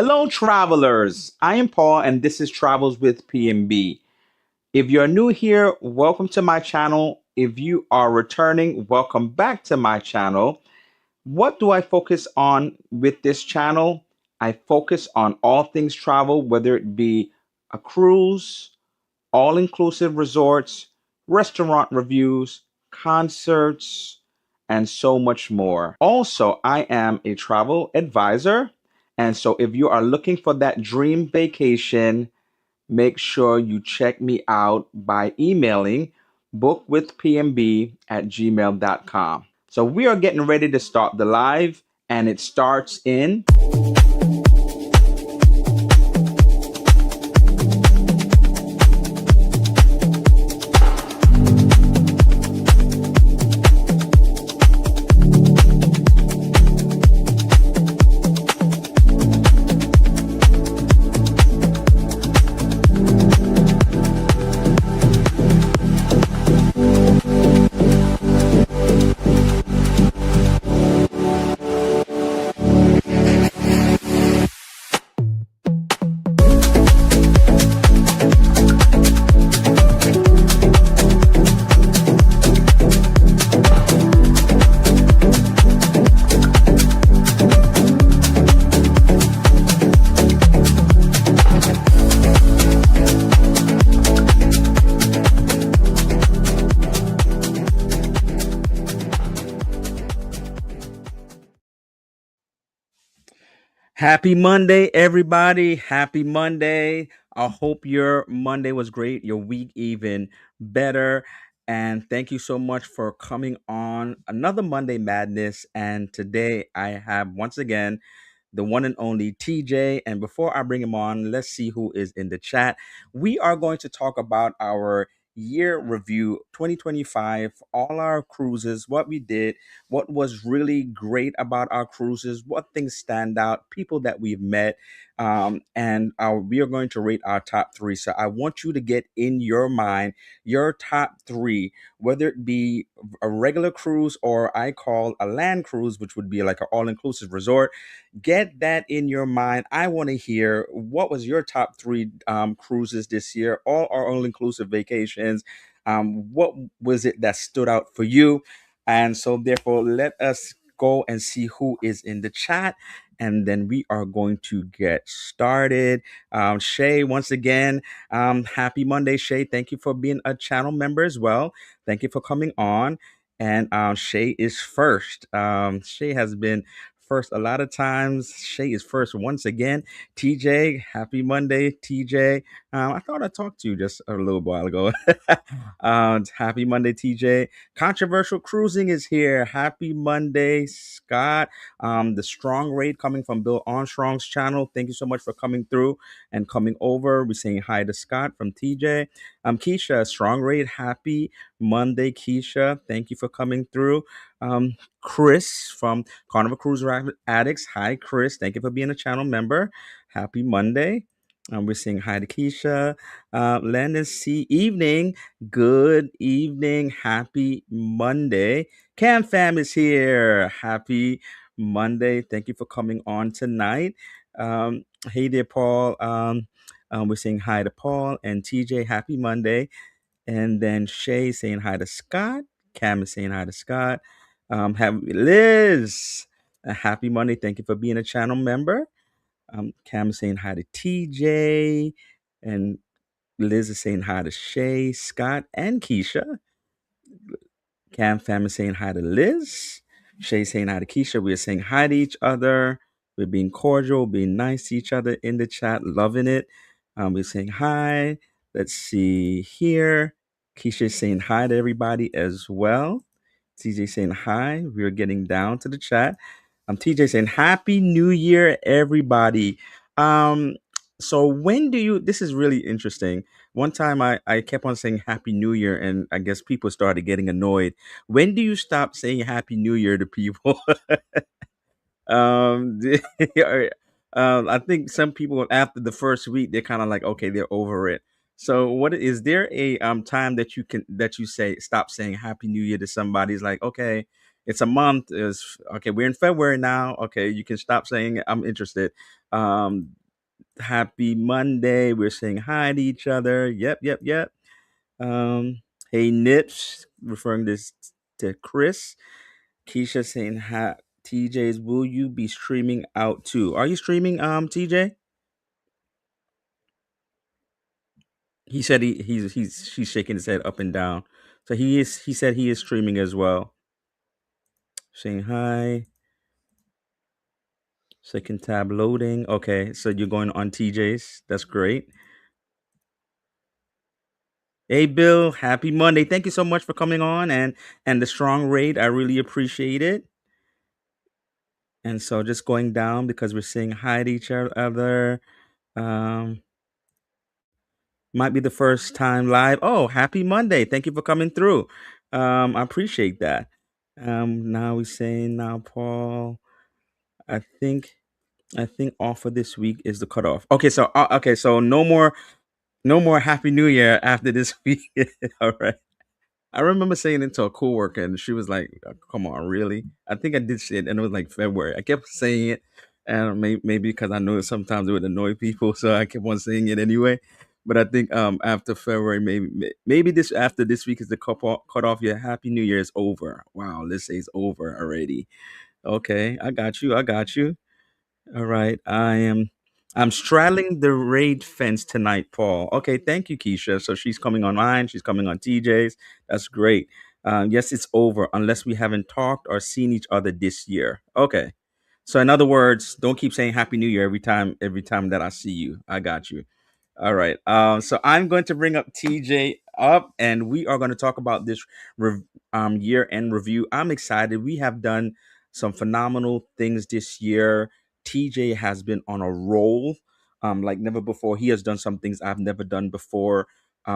Hello, travelers. I am Paul, and this is Travels with PMB. If you're new here, welcome to my channel. If you are returning, welcome back to my channel. What do I focus on with this channel? I focus on all things travel, whether it be a cruise, all inclusive resorts, restaurant reviews, concerts, and so much more. Also, I am a travel advisor. And so if you are looking for that dream vacation, make sure you check me out by emailing bookwithpmb@gmail.com. So we are getting ready to start the live, and it starts in Happy Monday, everybody. Happy Monday. I hope your Monday was great, your week even better. And thank you so much for coming on another Monday Madness. And today I have once again the one and only TJ. And before I bring him on, let's see who is in the chat. We are going to talk about our year review 2025, all our cruises, what we did, what was really great about our cruises, what things stand out, people that we've met, we are going to rate our top three. So I want you to get in your mind your top three, whether it be a regular cruise or I call a land cruise, which would be like an all-inclusive resort. Get that in your mind. I want to hear what was your top three cruises this year, all our all-inclusive vacations. What was it that stood out for you? And so, therefore, let us go and see who is in the chat. And then we are going to get started. Shay, once again, happy Monday, Shay. Thank you for being a channel member as well. Thank you for coming on. And Shay is first. Shay has been first a lot of times. Shay is first once again. TJ, happy Monday, TJ. I thought I talked to you just a little while ago. Happy Monday, TJ. Controversial Cruising is here. Happy Monday, Scott. The strong rate coming from Bill Armstrong's channel. Thank you so much for coming through and coming over. We're saying hi to Scott from TJ. Keisha, strong rate. Happy Monday, Keisha. Thank you for coming through. Chris from Carnival Cruise Addicts. Hi, Chris. Thank you for being a channel member. Happy Monday. We're saying hi to Keisha. Landon C. Evening. Good evening. Happy Monday. Cam Fam is here. Happy Monday. Thank you for coming on tonight. Hey there, Paul. We're saying hi to Paul and TJ. Happy Monday. And then Shay saying hi to Scott. Cam is saying hi to Scott. Have Liz. A happy Monday. Thank you for being a channel member. Cam is saying hi to TJ. And Liz is saying hi to Shay, Scott, and Keisha. Cam fam is saying hi to Liz. Shay saying hi to Keisha. We're saying hi to each other. We're being cordial, being nice to each other in the chat, loving it. We're saying hi. Let's see here. Keisha is saying hi to everybody as well. TJ saying hi. We're getting down to the chat. TJ saying Happy New Year, everybody. Um, so when do you? This is really interesting. One time I kept on saying Happy New Year, and I guess people started getting annoyed. When do you stop saying Happy New Year to people? um, or, I think some people after the first week they're kind of like, okay, they're over it. So, what is there a time that you say stop saying Happy New Year to somebody? It's like, okay, It's a month. Is okay. We're in February now. Okay, you can stop saying I'm interested. Um, Happy Monday. We're saying hi to each other. Yep, yep, yep. Um, hey Nips, referring this to Chris. Keisha saying hi. TJ's, will you be streaming out too? Are you streaming, TJ? He said he's she's shaking his head up and down. So he said he is streaming as well. Saying hi. Second tab loading. Okay, so you're going on TJ's. That's great. Hey Bill, happy Monday. Thank you so much for coming on and the strong raid. I really appreciate it. And so just going down because we're saying hi to each other. Um, might be the first time live. Oh, happy Monday. Thank you for coming through. I appreciate that. Now we're saying now, Paul. I think I think off for this week is the cutoff. Okay, so no more Happy New Year after this week. All right. I remember saying it to a coworker, and she was like, "Come on, really?" I think I did say it, and it was like February. I kept saying it, and maybe because I know sometimes it would annoy people, so I kept on saying it anyway. But I think after February, maybe this after this week is the cut off. Yeah, Happy New Year is over. Wow, let's say it's over already. Okay, I got you. I got you. All right. I'm straddling the raid fence tonight, Paul. Okay, thank you, Keisha. So she's coming on mine, she's coming on TJ's. That's great. Yes, it's over unless we haven't talked or seen each other this year. Okay. So in other words, don't keep saying Happy New Year every time that I see you. I got you. All right. So I'm going to bring up TJ up, and we are going to talk about this year end review. I'm excited. We have done some phenomenal things this year. TJ has been on a roll, like never before. He has done some things I've never done before.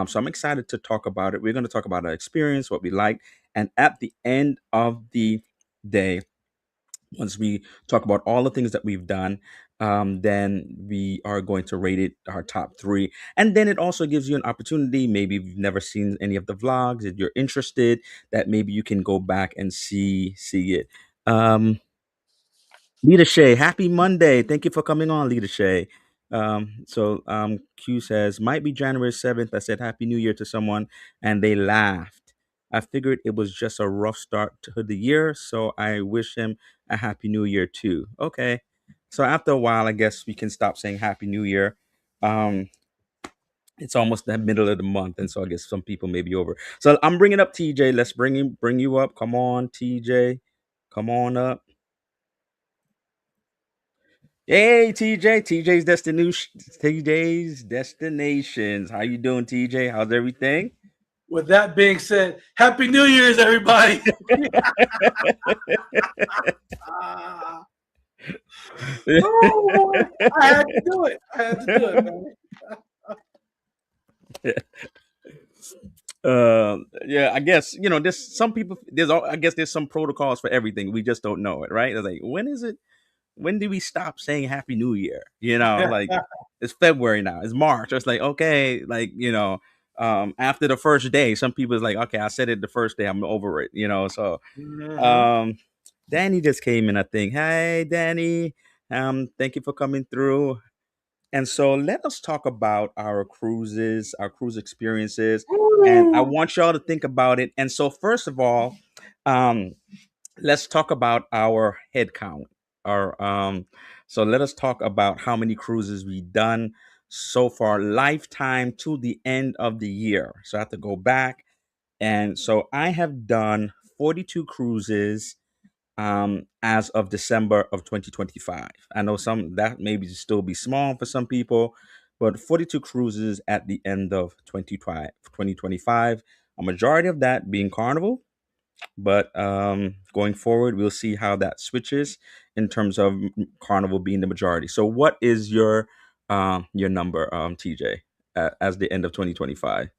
So I'm excited to talk about it. We're going to talk about our experience, what we liked, and at the end of the day, once we talk about all the things that we've done, then we are going to rate it our top three. And then it also gives you an opportunity. Maybe if you've never seen any of the vlogs, if you're interested, that maybe you can go back and see it. Lita Shay, happy Monday. Thank you for coming on, Lita Shay. Q says, might be January 7th. I said Happy New Year to someone and they laughed. I figured it was just a rough start to the year, so I wish him a Happy New Year too. Okay. So after a while, I guess we can stop saying Happy New Year. Um, it's almost the middle of the month, and so I guess some people may be over. So I'm bringing up TJ. Let's bring you up. Come on, TJ. Come on up. Hey TJ, TJ's Destinations. How you doing, TJ? How's everything? With that being said, Happy New Year's, everybody. Oh boy, I had to do it. I had to do it, man. Yeah, I guess there's some people. I guess there's some protocols for everything. We just don't know it, right? It's like, when is it? When do we stop saying Happy New Year? Like it's February now. It's March. It's like, okay, like after the first day, some people is like, okay, I said it the first day, I'm over it. So Mm-hmm. um, Danny just came in. I think. Hey, Danny. Thank you for coming through. And so let us talk about our cruises, our cruise experiences, and I want y'all to think about it. And so first of all, um, let's talk about our head count. Our So let us talk about how many cruises we've done so far, lifetime to the end of the year. So I have to go back, and so I have done 42 cruises as of December of 2025. I know some that maybe still be small for some people, but 42 cruises at the end of 2025. A majority of that being Carnival, but going forward, we'll see how that switches in terms of Carnival being the majority. So, what is your number, TJ, as the end of 2025?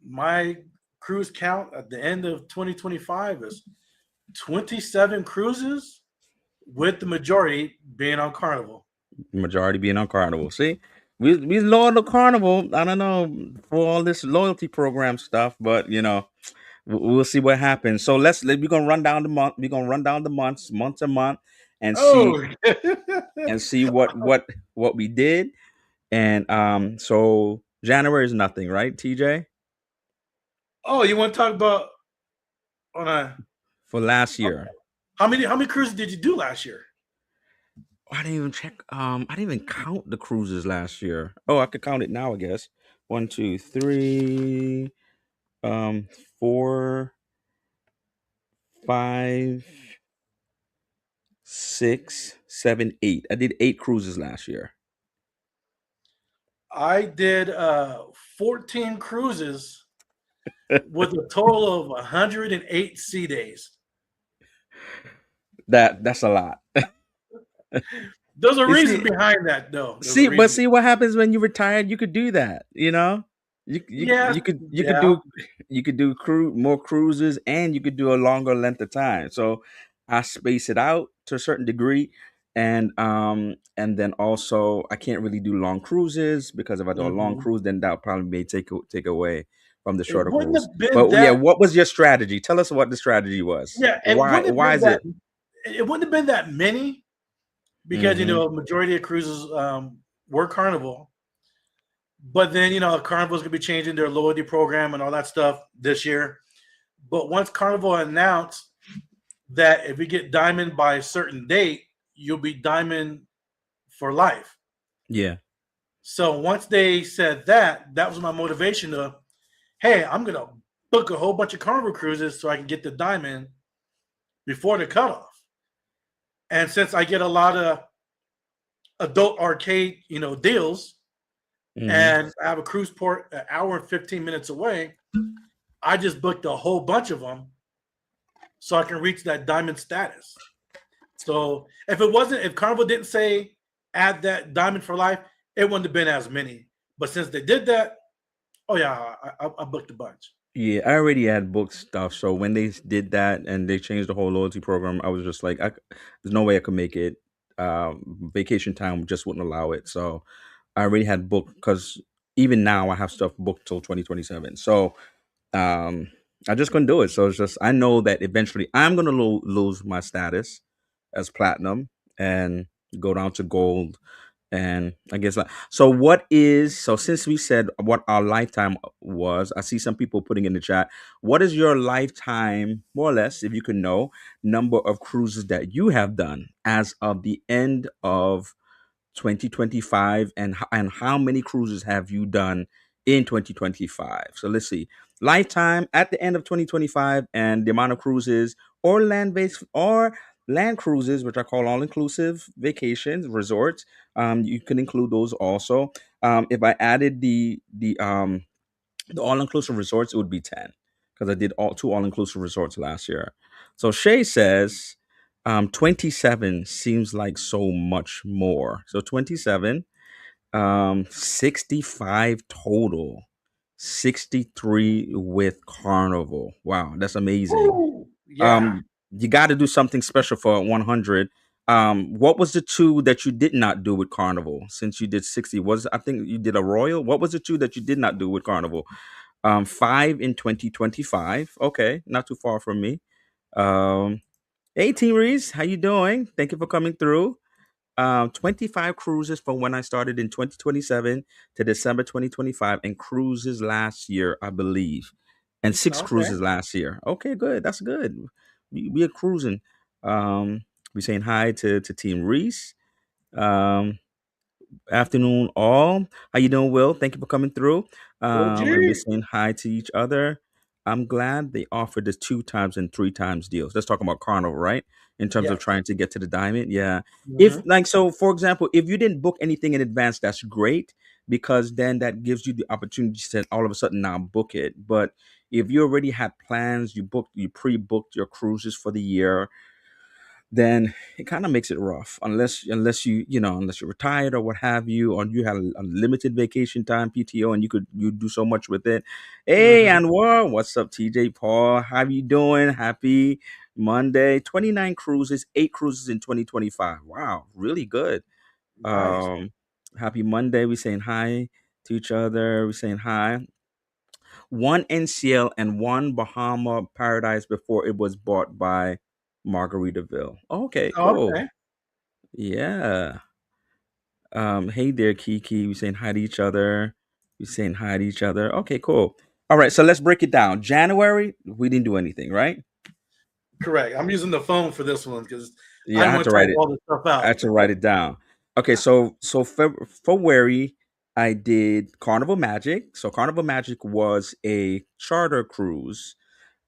My cruise count at the end of 2025 is 27 cruises, with the majority being on Carnival. Majority being on Carnival. See, we loyal to Carnival. I don't know for all this loyalty program stuff, but We'll see what happens. So we're gonna run down the month. We're gonna run down the months, month to month, and see Oh, what we did. And so January is nothing, right, TJ? oh, you want to talk about on a For last year. how many cruises did you do last year? I didn't even check. I didn't even count the cruises last year. Oh, I could count it now, I guess. One, two, three, um, four, five, six, seven, eight. I did 8 cruises last year. I did 14 cruises with a total of 108 sea days. That's a lot. There's a You reason see, behind that, though. There's a see, but reason. see what happens when you retired. You could do that. You know, Yes, you could yeah. do more cruises, and you could do a longer length of time. So I space it out to a certain degree, and then also I can't really do long cruises because if I do a long Mhm. cruise, then that probably may take away from the It shorter wouldn't cruise. have been But yeah, that. what was your strategy? Tell us what the strategy was. Yeah, it Why wouldn't have why been is that. it? It wouldn't have been that many because Mm-hmm. majority of cruises were Carnival. But then Carnival's gonna be changing their loyalty program and all that stuff this year. But once Carnival announced that if you get diamond by a certain date, you'll be diamond for life. Yeah. So once they said that, that was my motivation to, hey, I'm gonna book a whole bunch of Carnival cruises so I can get the diamond before the cutoff. And since I get a lot of adult arcade, deals, Mm-hmm. and I have a cruise port an hour and 15 minutes away, I just booked a whole bunch of them so I can reach that diamond status. So if Carnival didn't say add that diamond for life, it wouldn't have been as many. But since they did that, oh yeah, I booked a bunch. Yeah, I already had booked stuff. So when they did that and they changed the whole loyalty program, I was just like, there's no way I could make it. Vacation time just wouldn't allow it. So I already had booked because even now I have stuff booked till 2027. So um, I just couldn't do it. So it's just I know that eventually I'm gonna lose my status as platinum and go down to gold. And I guess so. What is so? Since we said what our lifetime was, I see some people putting in the chat. What is your lifetime, more or less, if you can know, number of cruises that you have done as of the end of 2025, and how many cruises have you done in 2025? So let's see. Lifetime at the end of 2025 and the amount of cruises or land-based or land cruises, which I call all-inclusive vacations, resorts. You can include those also. If I added the all-inclusive resorts, it would be 10 because I did two all-inclusive resorts last year. So Shay says 27 seems like so much more. So 27, 65 total, 63 with Carnival. Wow, that's amazing. Woo! Yeah. Um, you got to do something special for 100. What was the two that you did not do with Carnival since you did 60? Was I think you did a Royal? What was the two that you did not do with Carnival? Five in 2025. Okay, not too far from me. Um, hey, Team Reese, how you doing? Thank you for coming through. 25 cruises from when I started in 2027 to December 2025, and cruises last year, I believe, and six Okay. cruises last year. Okay, good. That's good. We are cruising. Um, we saying hi to Team Reese. Um, Afternoon, all. How you doing, Will? Thank you for coming through. And we're OG. saying hi to each other. I'm glad they offered the 2 times and 3 times deals. Let's talk about Carnival, right? In terms of Yes. trying to get to the diamond. Yeah. If Hmm. like so, for example, if you didn't book anything in advance, that's great because then that gives you the opportunity to all of a sudden now book it. But if you already had plans, you pre-booked your cruises for the year, then it kind of makes it rough unless unless you're retired or what have you, or you have a limited vacation time PTO and you do so much with it. Hey, Hmm. Anwar, what's up? TJ, Paul, how you doing? Happy Monday. 29 cruises, 8 cruises in 2025. Wow, really good. Nice. um Happy Monday. We saying hi to each other. We saying hi. one NCL and one Bahama Paradise before it was bought by Margaritaville. Okay, Oh, cool. okay. Yeah. Hey there, Kiki. We saying hi to each other. We saying hi to each other. Okay, cool. All right, so let's break it down. January, we didn't do anything, right? Correct. I'm using the phone for this one because I Yeah, I don't had want to to type write it. all this stuff I out. had to write it down. Okay, so February, I did Carnival Magic. So Carnival Magic was a charter cruise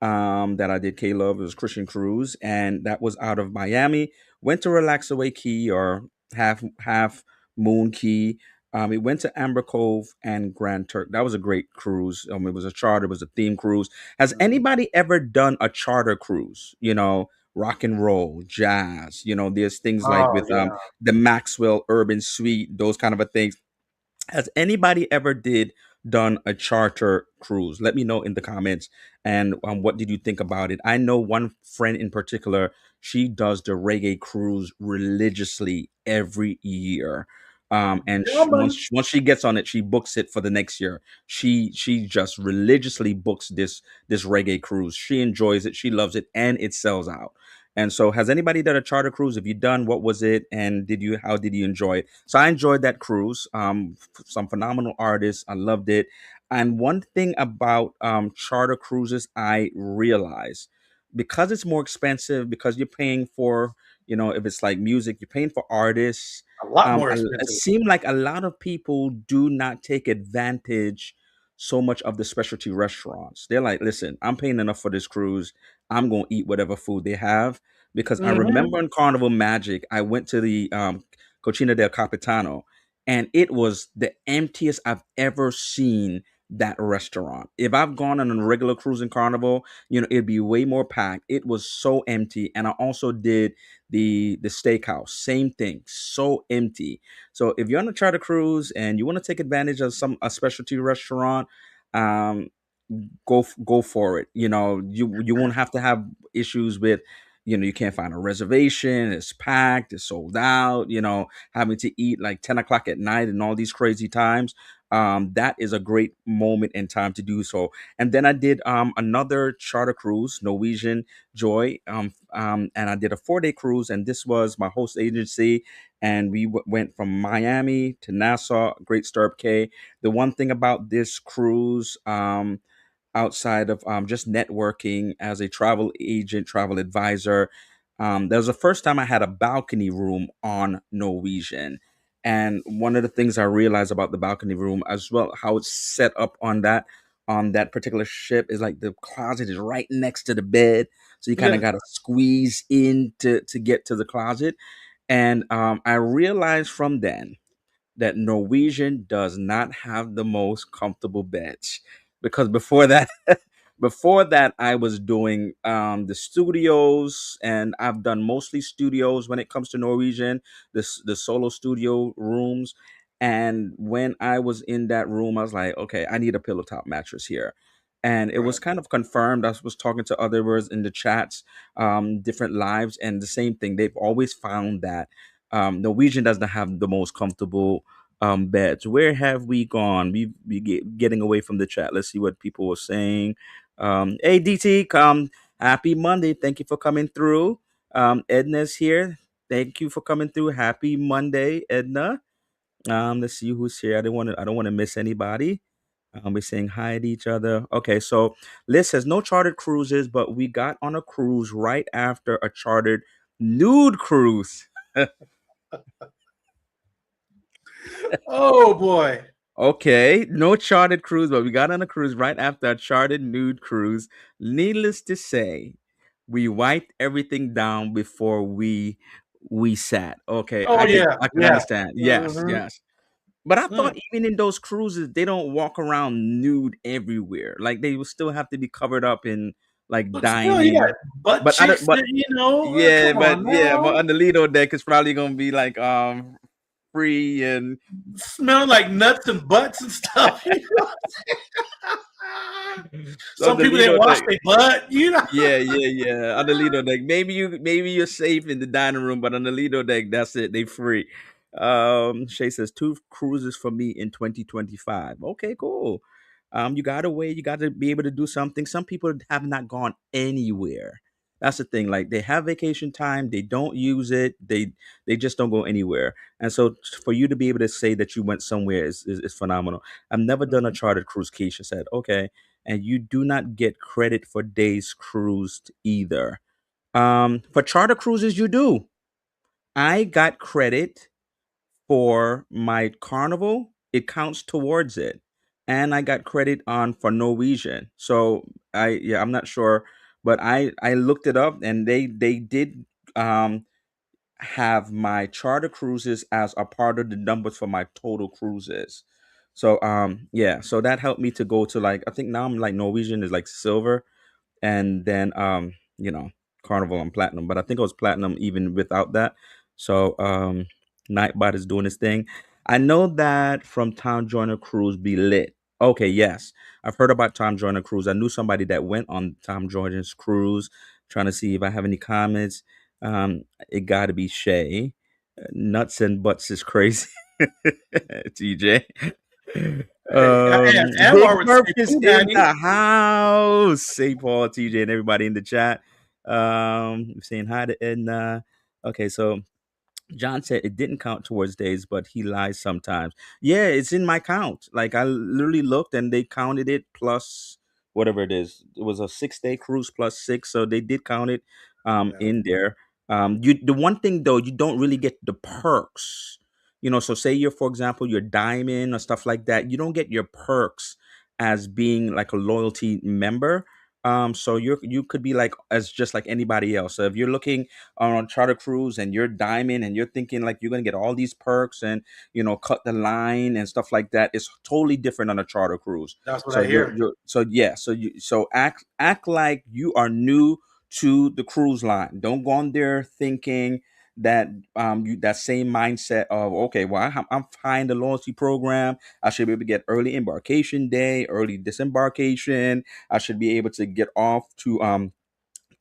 that I did. K Love, it was Christian cruise, and that was out of Miami. Went to Relaxaway Key or half Moon Key. It went to Amber Cove and Grand Turk. That was a great cruise. It was a charter, it was a theme cruise. Has Mhm. anybody ever done a charter cruise? Rock and roll, jazz. There's things like Oh with yeah. the Maxwell Urban Suite, those kind of a things. Has anybody ever done a charter cruise? Let me know in the comments. And what did you think about it? I know one friend in particular. She does the reggae cruise religiously every year. And Yeah, man. once she gets on it, she books it for the next year. She just religiously books this reggae cruise. She enjoys it. She loves it, and it sells out. And so, has anybody done a charter cruise? Have you done? What was it? And how did you enjoy it? So I enjoyed that cruise. Some phenomenal artists. I loved it. And one thing about charter cruises, I realized because it's more expensive, because you're paying for, if it's like music, you're paying for artists. A lot more It expensive. seemed like a lot of people do not take advantage so much of the specialty restaurants. They're like, listen, I'm paying enough for this cruise. I'm going to eat whatever food they have because I Hmm. remember in Carnival Magic, I went to the Cocina del Capitano, and it was the emptiest I've ever seen that restaurant. If I've gone on a regular cruise in Carnival, it'd be way more packed. It was so empty, and I also did the steakhouse, same thing, so empty. So if you're on a charter cruise and you want to take advantage of a specialty restaurant, um, go for it. You won't have to have issues with, you can't find a reservation, it's packed, it's sold out, having to eat like 10 o'clock at night and all these crazy times. That is a great moment in time to do so. And then I did another charter cruise, Norwegian Joy, and I did a 4-day cruise, and this was my host agency, and we went from Miami to Nassau, Great Stirrup Cay. The one thing about this cruise, outside of just networking as a travel agent, travel advisor. That was the first time I had a balcony room on Norwegian. And one of the things I realized about the balcony room as well, how it's set up on that particular ship is like the closet is right next to the bed. So you kind of Yeah. got to squeeze in to get to the closet. And I realized from then that Norwegian does not have the most comfortable beds because before that before that I was doing the studios, and I've done mostly studios when it comes to Norwegian, the solo studio rooms. And when I was in that room, I was like, okay, I need a pillow top mattress here. And it Right. was kind of confirmed. I was talking to others in the chats, different lives, and the same thing. They've always found that Norwegian doesn't have the most comfortable beds. Where have we gone? Getting away from the chat. Let's see what people were saying. Hey DT, happy Monday. Thank you for coming through. Edna's here. Thank you for coming through. Happy Monday, Edna. Let's see who's here. I don't want to miss anybody. We're saying hi to each other. Okay, so Liz says no chartered cruises, but we got on a cruise right after a chartered nude cruise. Oh boy. Okay, no chartered cruise, but we got on a cruise right after a chartered nude cruise. Needless to say, we wiped everything down before we sat. Okay, Oh yeah. I can Yeah. understand. Yes, Hmm. yes. But I thought even in those cruises, they don't walk around nude everywhere. Like they will still have to be covered up in like But still, you got dining. butt But I don't. cheeks. But yeah, Come on but now. on the Lido deck, it's probably gonna be like free and Smelling like nuts and butts and stuff. on Some the people didn't Lido wash deck. their butt. Yeah, yeah, yeah. On the Lido deck, maybe you're safe in the dining room, but on the Lido deck, that's it. They free. Shay says two cruises for me in 2025. Okay, cool. You gotta wait. You got to be able to do something. Some people have not gone anywhere. That's the thing. Like they have vacation time, they don't use it. They just don't go anywhere. And so for you to be able to say that you went somewhere is phenomenal. I've never done a Mhm. chartered cruise. Keisha said, okay, and you do not get credit for days cruised either. For charter cruises, you do. I got credit for my Carnival. It counts towards it, and I got credit on for Norwegian. So I'm not sure, but I looked it up, and they did um have my charter cruises as a part of the numbers for my total cruises. So yeah, so that helped me to go to, like, I think now I'm like Norwegian is like silver, and then you know, Carnival and Platinum. But I think it was Platinum even without that. So Nightbot is doing his thing. I know that from Tom Joyner Cruise be lit. Okay, yes, I've heard about Tom Joyner Cruise. I knew somebody that went on Tom Joyner's cruise. Trying to see if I have any comments. It got to be Shay. Nuts and butts is crazy. TJ. Hey, Big Anwar would Murph say is Pooh in Daddy. the house. Say Paul, TJ, and everybody in the chat. Saying hi to Edna. Okay, so John said it didn't count towards days, but he lies sometimes. Yeah, it's in my count. Like I literally looked and they counted it plus whatever it is. It was a 6 day cruise plus six, so they did count it Yeah, in there. You the one thing though, you don't really get the perks. So say you're, for example, you're diamond or stuff like that. You don't get your perks as being like a loyalty member. So you could be like as just like anybody else. So if you're looking on a charter cruise and you're diamond and you're thinking like you're gonna get all these perks and cut the line and stuff like that, it's totally different on a charter cruise. that's what So I you're hear. you're so yeah, so act like you are new to the cruise line. Don't go on there thinking that that same mindset of, okay, well, I'm fine the loyalty program. I should be able to get early embarkation day, early disembarkation. I should be able to get off to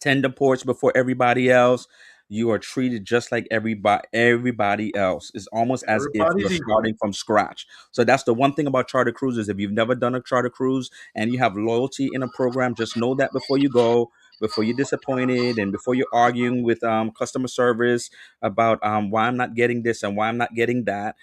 tender ports before everybody else. You are treated just like everybody else. It's almost as if you're Everybody's equal. starting from scratch. So that's the one thing about charter cruises. If you've never done a charter cruise and you have loyalty in a program, just know that before you go, before you're disappointed, and before you're arguing with customer service about why I'm not getting this and why I'm not getting that.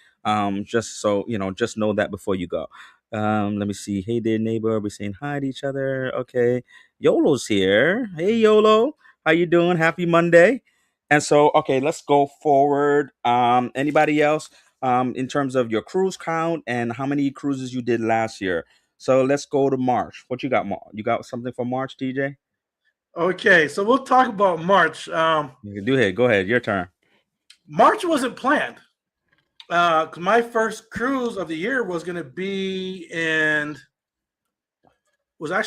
Just so just know that before you go. Let me see. Hey there, neighbor. We're saying hi to each other. Okay. Yolo's here. Hey Yolo, how you doing? Happy Monday. And so, okay, let's go forward. Anybody else in terms of your cruise count and how many cruises you did last year? So let's go to March. What you got, You got something for March, TJ? Okay, so we'll talk about March. You can do it. Go ahead. Your turn. March wasn't planned. 'Cause my first cruise of the year was actually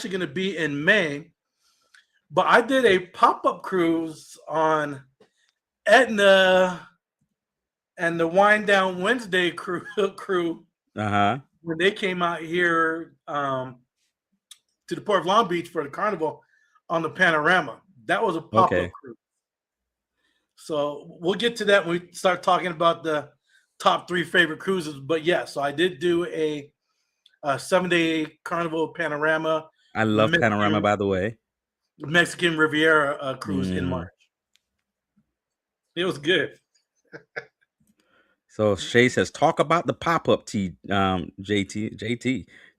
going to be in May, but I did a pop up cruise on Etna and the Wind Down Wednesday crew Uh huh. when they came out here to the Port of Long Beach for the carnival on the Panorama. That was a pop up Okay. cruise. So we'll get to that when we start talking about the top three favorite cruises. But yeah, so I did do a 7 day carnival panorama I love Panorama, Mexican by the way. Mexican Riviera cruise in March. Mm. It was good. So Shay says, talk about the pop up, JT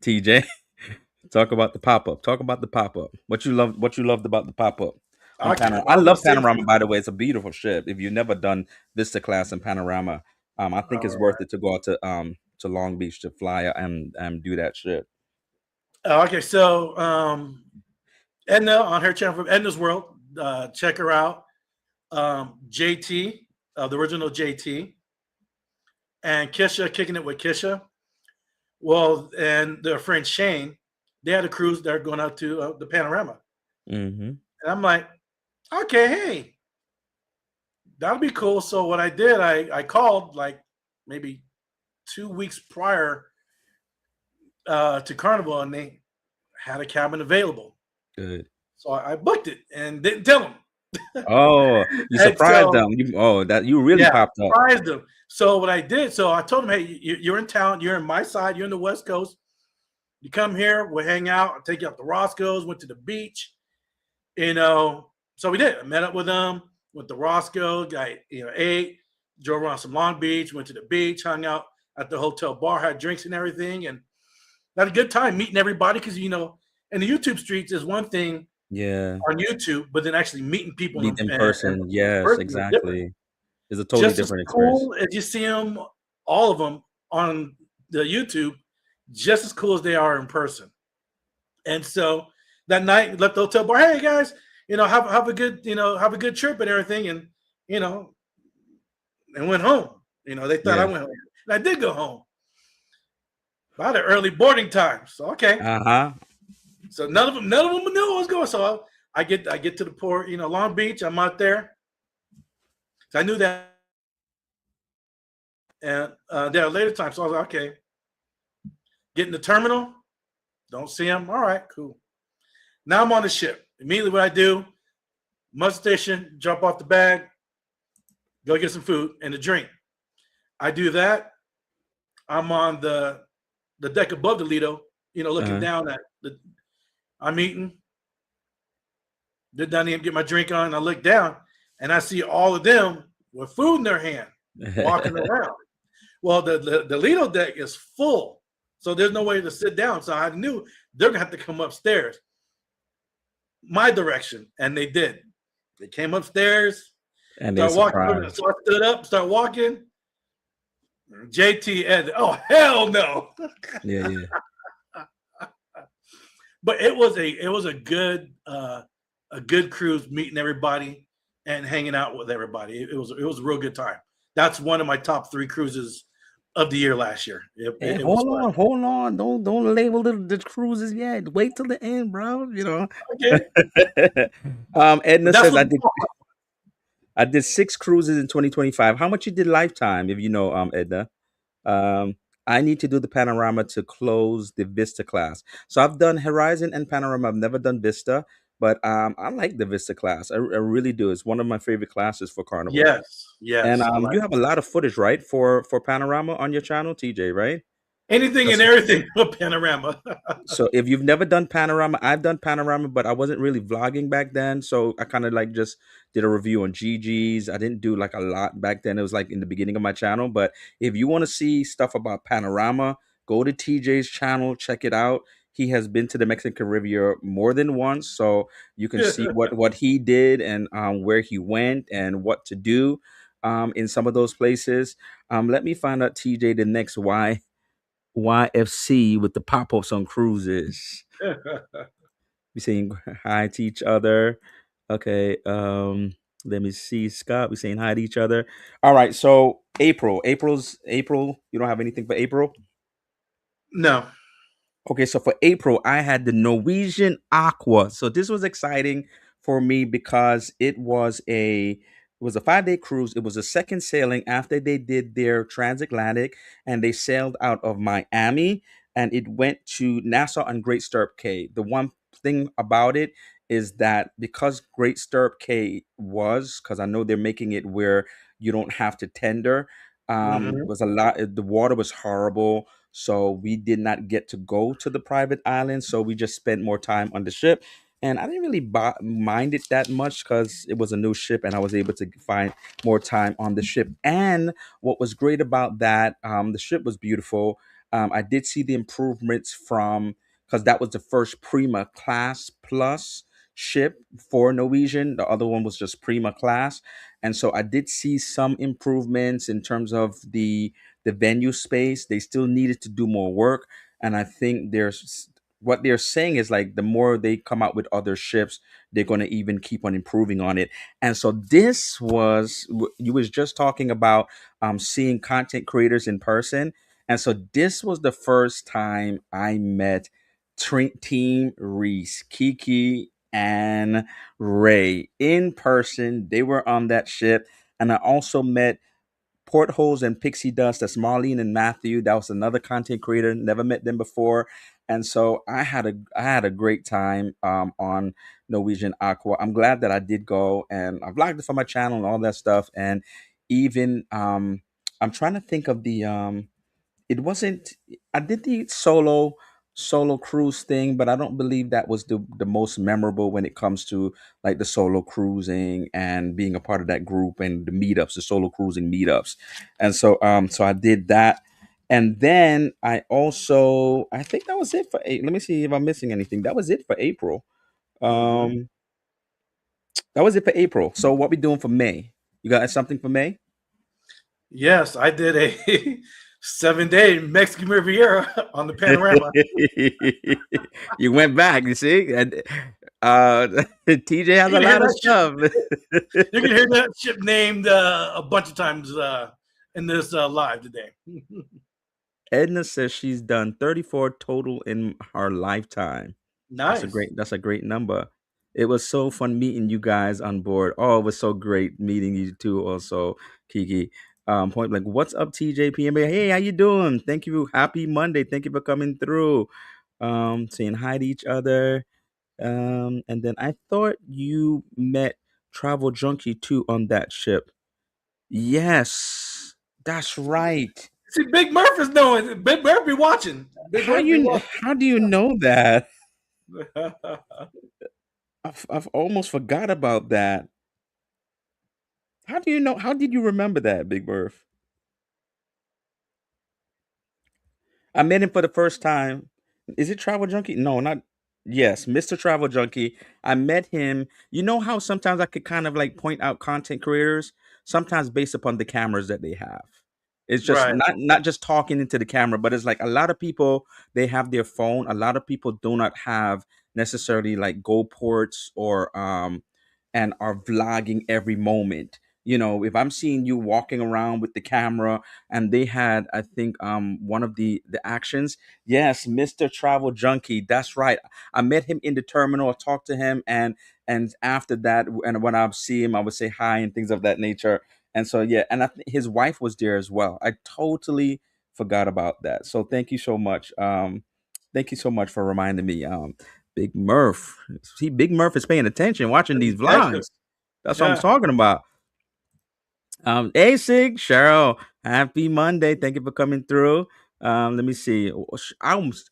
TJ. Talk about the pop up. Talk about the pop up. What you loved about the pop up on Okay, Panorama. well, I I was gonna love say Panorama, by the way. It's a beautiful ship. If you've never done Vista class in Panorama, I think it's all worth it to go out to Long Beach to fly and do that ship. right. Okay, so Edna on her channel from Edna's World. Check her out. JT, the original JT, and Kisha kicking it with Kisha. Well, and their friend Shane, they had a cruise. They're going out to the Panorama, Mm-hmm. and I'm like, okay, hey, that'll be cool. So what I did, I called like maybe 2 weeks prior to Carnival, and they had a cabin available. Good. So I booked it and didn't tell them. Oh, you And surprised so them. That you really yeah, popped up. surprised them. So what I did, so I told them, hey, you're in town, you're in my side, you're in the West Coast. You come here, we'll hang out. I'll take you out to Roscoe's. Went to the beach. You know, so we did. I met up with them. Went to Roscoe. Got ate. Drove around some Long Beach. Went to the beach. Hung out at the hotel bar. Had drinks and everything, and had a good time meeting everybody. Because in the YouTube streets is one thing Yeah. on YouTube, but then actually meeting people Meet in and person. Yes, person is different. exactly. It's a totally Just as different experience. cool as you see them, all of them on the YouTube, just as cool as they are in person. And so that night, we left the hotel bar. Hey guys, have a good have a good trip and everything, and you know, and went home. They thought I Yeah. went home, and I did go home. But I had an early boarding time, so okay. Uh-huh. So none of them knew what was going. So I get to the port, Long Beach. I'm out there. So I knew that, and there later time. So I was like, okay, get in the terminal. Don't see him. All right, cool. Now I'm on the ship. Immediately, what I do, must station, jump off the bag, go get some food and a drink. I do that. I'm on the deck above the Lido, looking Uh-huh. down at the. I'm eating. Get down there and get my drink on. And I look down and I see all of them with food in their hand, walking around. Well, the Lido deck is full, so there's no way to sit down. So I knew they're gonna have to come upstairs, my direction, and they did. They came upstairs. And they Start walking. surprised. So I stood up, start walking. JT Ed. Oh hell no! Yeah, yeah. But it was a good cruise, meeting everybody and hanging out with everybody. It was a real good time. That's one of my top 3 cruises of the year last year. It, Hey, it, it was hold fun. on, hold on. Don't label the cruises yet. Wait till the end, bro. Okay, but Edna that's says what. I did 6 cruises in 2025. How much you did lifetime, if you know, Edna? Um, I need to do the panorama to close the Vista class. So I've done Horizon and Panorama. I've never done Vista, but I like the Vista class. I really do. It's one of my favorite classes for Carnival. Yes, And yes. I like you have a lot of footage, right, for Panorama on your channel, TJ, right? anything and That's everything with panorama. So if you've never done panorama, I've done panorama, but I wasn't really vlogging back then. So I kind of like just did a review on GG's. I didn't do like a lot back then. It was like in the beginning of my channel. But if you want to see stuff about panorama, go to TJ's channel, check it out. He has been to the Mexican Riviera more than once, so you can see what he did and where he went and what to do in some of those places. Let me find out TJ the next YFC with the pop-ups on cruises. We saying hi to each other. Okay. Let me see. Scott, we saying hi to each other. All right. So April. You don't have anything for April? No. Okay, so for April, I had the Norwegian Aqua. So this was exciting for me because it was a 5-day cruise. It was a second sailing after they did their transatlantic, and they sailed out of Miami and it went to Nassau and Great Stirrup Cay. The one thing about it is that because Great Stirrup Cay because I know they're making it where you don't have to tender, Hmm. was a lot. The water was horrible, so we did not get to go to the private island. So we just spent more time on the ship. And I didn't really mind it that much because it was a new ship and I was able to find more time on the ship. And what was great about that, the ship was beautiful. I did see the improvements because that was the first Prima Class Plus ship for Norwegian. The other one was just Prima Class. And so I did see some improvements in terms of the venue space. They still needed to do more work, and I think there's what they're saying is like the more they come out with other ships, they're going to even keep on improving on it. And so this was you was just talking about seeing content creators in person, and so this was the first time I met Team Reese, Kiki, and Ray in person. They were on that ship, and I also met Portholes and Pixie Dust. That's Marlene and Matthew. That was another content creator. Never met them before, and so I had a great time on Norwegian Aqua. I'm glad that I did go, and I vlogged it for my channel and all that stuff. And even I'm trying to think of the it wasn't. I did the solo. solo cruise thing, but I don't believe that was the most memorable when it comes to like the solo cruising and being a part of that group and the meetups, the solo cruising meetups. And so I did that. And then I think that was it for let me see if I'm missing anything. That was it for April. Hmm. Um that was it for April. So what we doing for May? You got something for May? Yes, I did a 7 day Mexican Riviera on the panorama. You went back, you see? And TJ has You a can hear lot of that ship. stuff. You can hear that ship named a bunch of times in this live today. Edna says she's done 34 total in her lifetime. Nice. That's a great number. It was so fun meeting you guys on board. Oh, it was so great meeting you too also, Kiki. Point blank, what's up, TJ PMA? Hey, how you doing? Thank you. Happy Monday. Thank you for coming through. Saying hi to each other. And then I thought you met Travel Junkie too on that ship. Yes, that's right. See, Big Murph is knowing. Big Murph be watching. Big Murph be watching. How do you know that? I've almost forgot about that. How do you know? How did you remember that, Big Birth? I met him for the first time. Is it Travel Junkie? No, not. Yes, Mr. Travel Junkie. I met him. You know how sometimes I could kind of like point out content creators, sometimes based upon the cameras that they have. It's just Right. not just talking into the camera, but it's like a lot of people they have their phone. A lot of people do not have necessarily like Go ports or and are vlogging every moment. You know, if I'm seeing you walking around with the camera and they had I think one of the actions, yes, Mr. Travel Junkie, that's right. I met him in the terminal. I talked to him, and after that, and when I see him I would say hi and things of that nature. And so yeah, and his wife was there as well. I totally forgot about that, so thank you so much for reminding me. Big Murph, see, Big Murph is paying attention watching these Yeah. vlogs. That's what I'm Yeah. talking about. Hey Sig, Cheryl, happy Monday. Thank you for coming through. Let me see.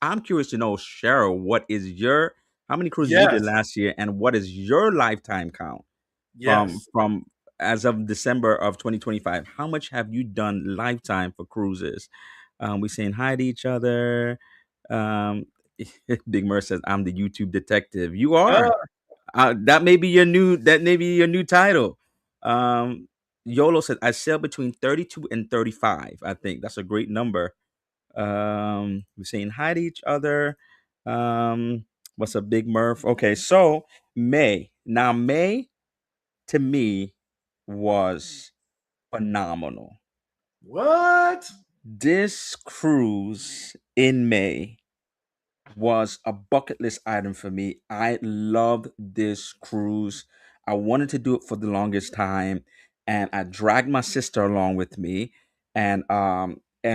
I'm curious to know, Cheryl, what is your how many cruises you did Yes. last year, and what is your lifetime count Yes. from as of December of 2025? How much have you done lifetime for cruises? We saying hi to each other. Um, Big Mer says, "I'm the YouTube detective." You Uh, are. That may be your new title. Um, Yolo said I sell between 32 and 35. I think that's a great number. We're saying hi to each other. What's a Big Murph? Okay, so May to me was phenomenal. what? This cruise in May was a bucket list item for me. I loved this cruise. I wanted to do it for the longest time, and I dragged my sister along with me, and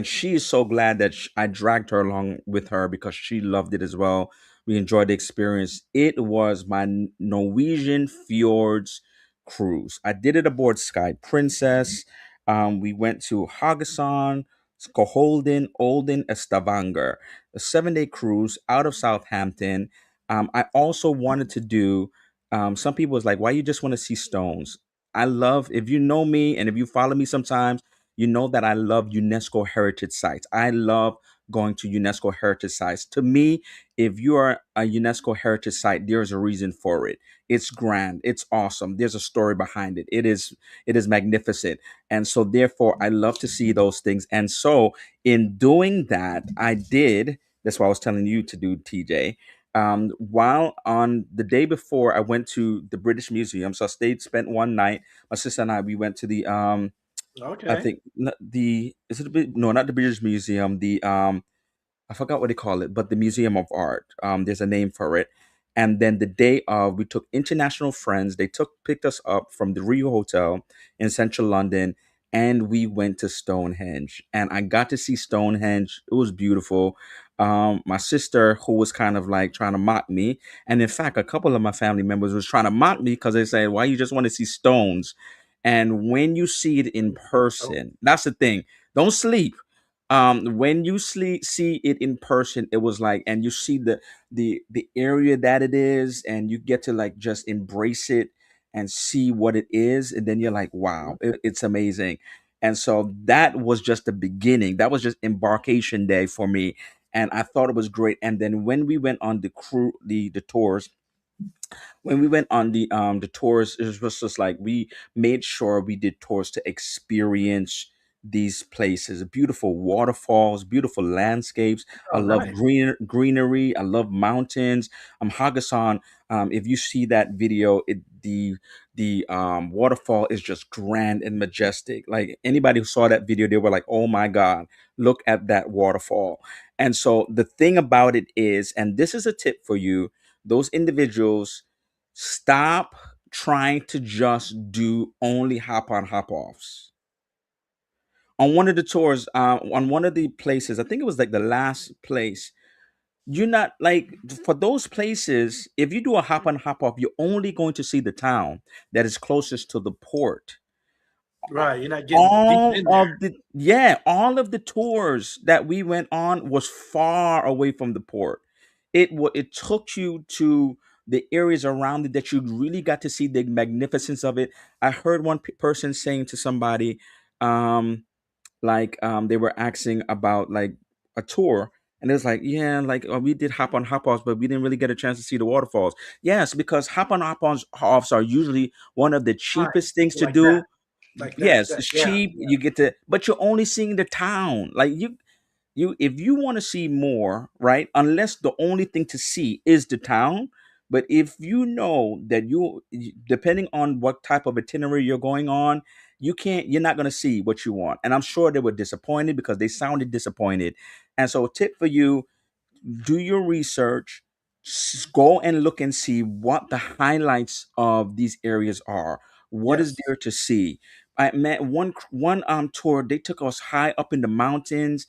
she is so glad that I dragged her along with her because she loved it as well. We enjoyed the experience. It was my Norwegian fjords cruise. I did it aboard Sky Princess. We went to Haugesund, Skoholden, Olden, and Stavanger, a 7 day cruise out of Southampton. I also wanted to do. Some people was like, "Why you just want to see stones?" I love. If you know me and if you follow me, sometimes you know that I love UNESCO heritage sites. I love going to UNESCO heritage sites. To me, if you are a UNESCO heritage site, there's a reason for it. It's grand. It's awesome. There's a story behind it. It is magnificent. And so therefore I love to see those things. And so in doing that, I did. That's what I was telling you to do, TJ. While on the day before, I went to the British Museum. So I stayed, spent one night. My sister and I, we went to the I Okay. think the is it a bit no, not the British Museum. The I forgot what they call it, but the Museum of Art. There's a name for it. And then the day of, we took international friends. They picked us up from the Rio Hotel in central London, and we went to Stonehenge. And I got to see Stonehenge. It was beautiful. My sister, who was kind of like trying to mock me, and in fact, a couple of my family members was trying to mock me because they said, "Why you just want to see stones?" And when you see it in Oh, person, that's the thing. Don't sleep. When you see it in person, it was like, and you see the area that it is, and you get to like just embrace it and see what it is, and then you're like, wow, it's amazing. And so that was just the beginning. That was just embarkation day for me, and I thought it was great. And then when we went on the tours, when we went on the tours, it was just like we made sure we did tours to experience these places, beautiful waterfalls, beautiful landscapes. I Oh, love nice. greenery. I love mountains. Hagasan, if you see that video, the waterfall is just grand and majestic. Like anybody who saw that video, they were like, oh my god, look at that waterfall. And so the thing about it is, and this is a tip for you, those individuals, stop trying to just do only hop on hop offs. On one of the tours, on one of the places, I think it was like the last place, you're not like, for those places, if you do a hop on hop off, you're only going to see the town that is closest to the port. Right. You're not getting deep All in there. of the Yeah, all of the tours that we went on was far away from the port. It took you to the areas around it that you really got to see the magnificence of it. I heard one person saying to somebody, um they were asking about like a tour, and it was like, yeah, like, we did hop on hop offs, but we didn't really get a chance to see the waterfalls. Yes, because hop on hop offs are usually one of the Right. cheapest things to Like that. do. Like that. Yes, That. it's Yeah. cheap. You get to, but you're only seeing the town. Like you if you want to see more, right? Unless the only thing to see is the town. But if you know that depending on what type of itinerary you're going on, you're not going to see what you want. And I'm sure they were disappointed because they sounded disappointed. And so, tip for you: do your research, go and look and see what the highlights of these areas are. What is Yes. there to see? I met one tour. They took us high up in the mountains.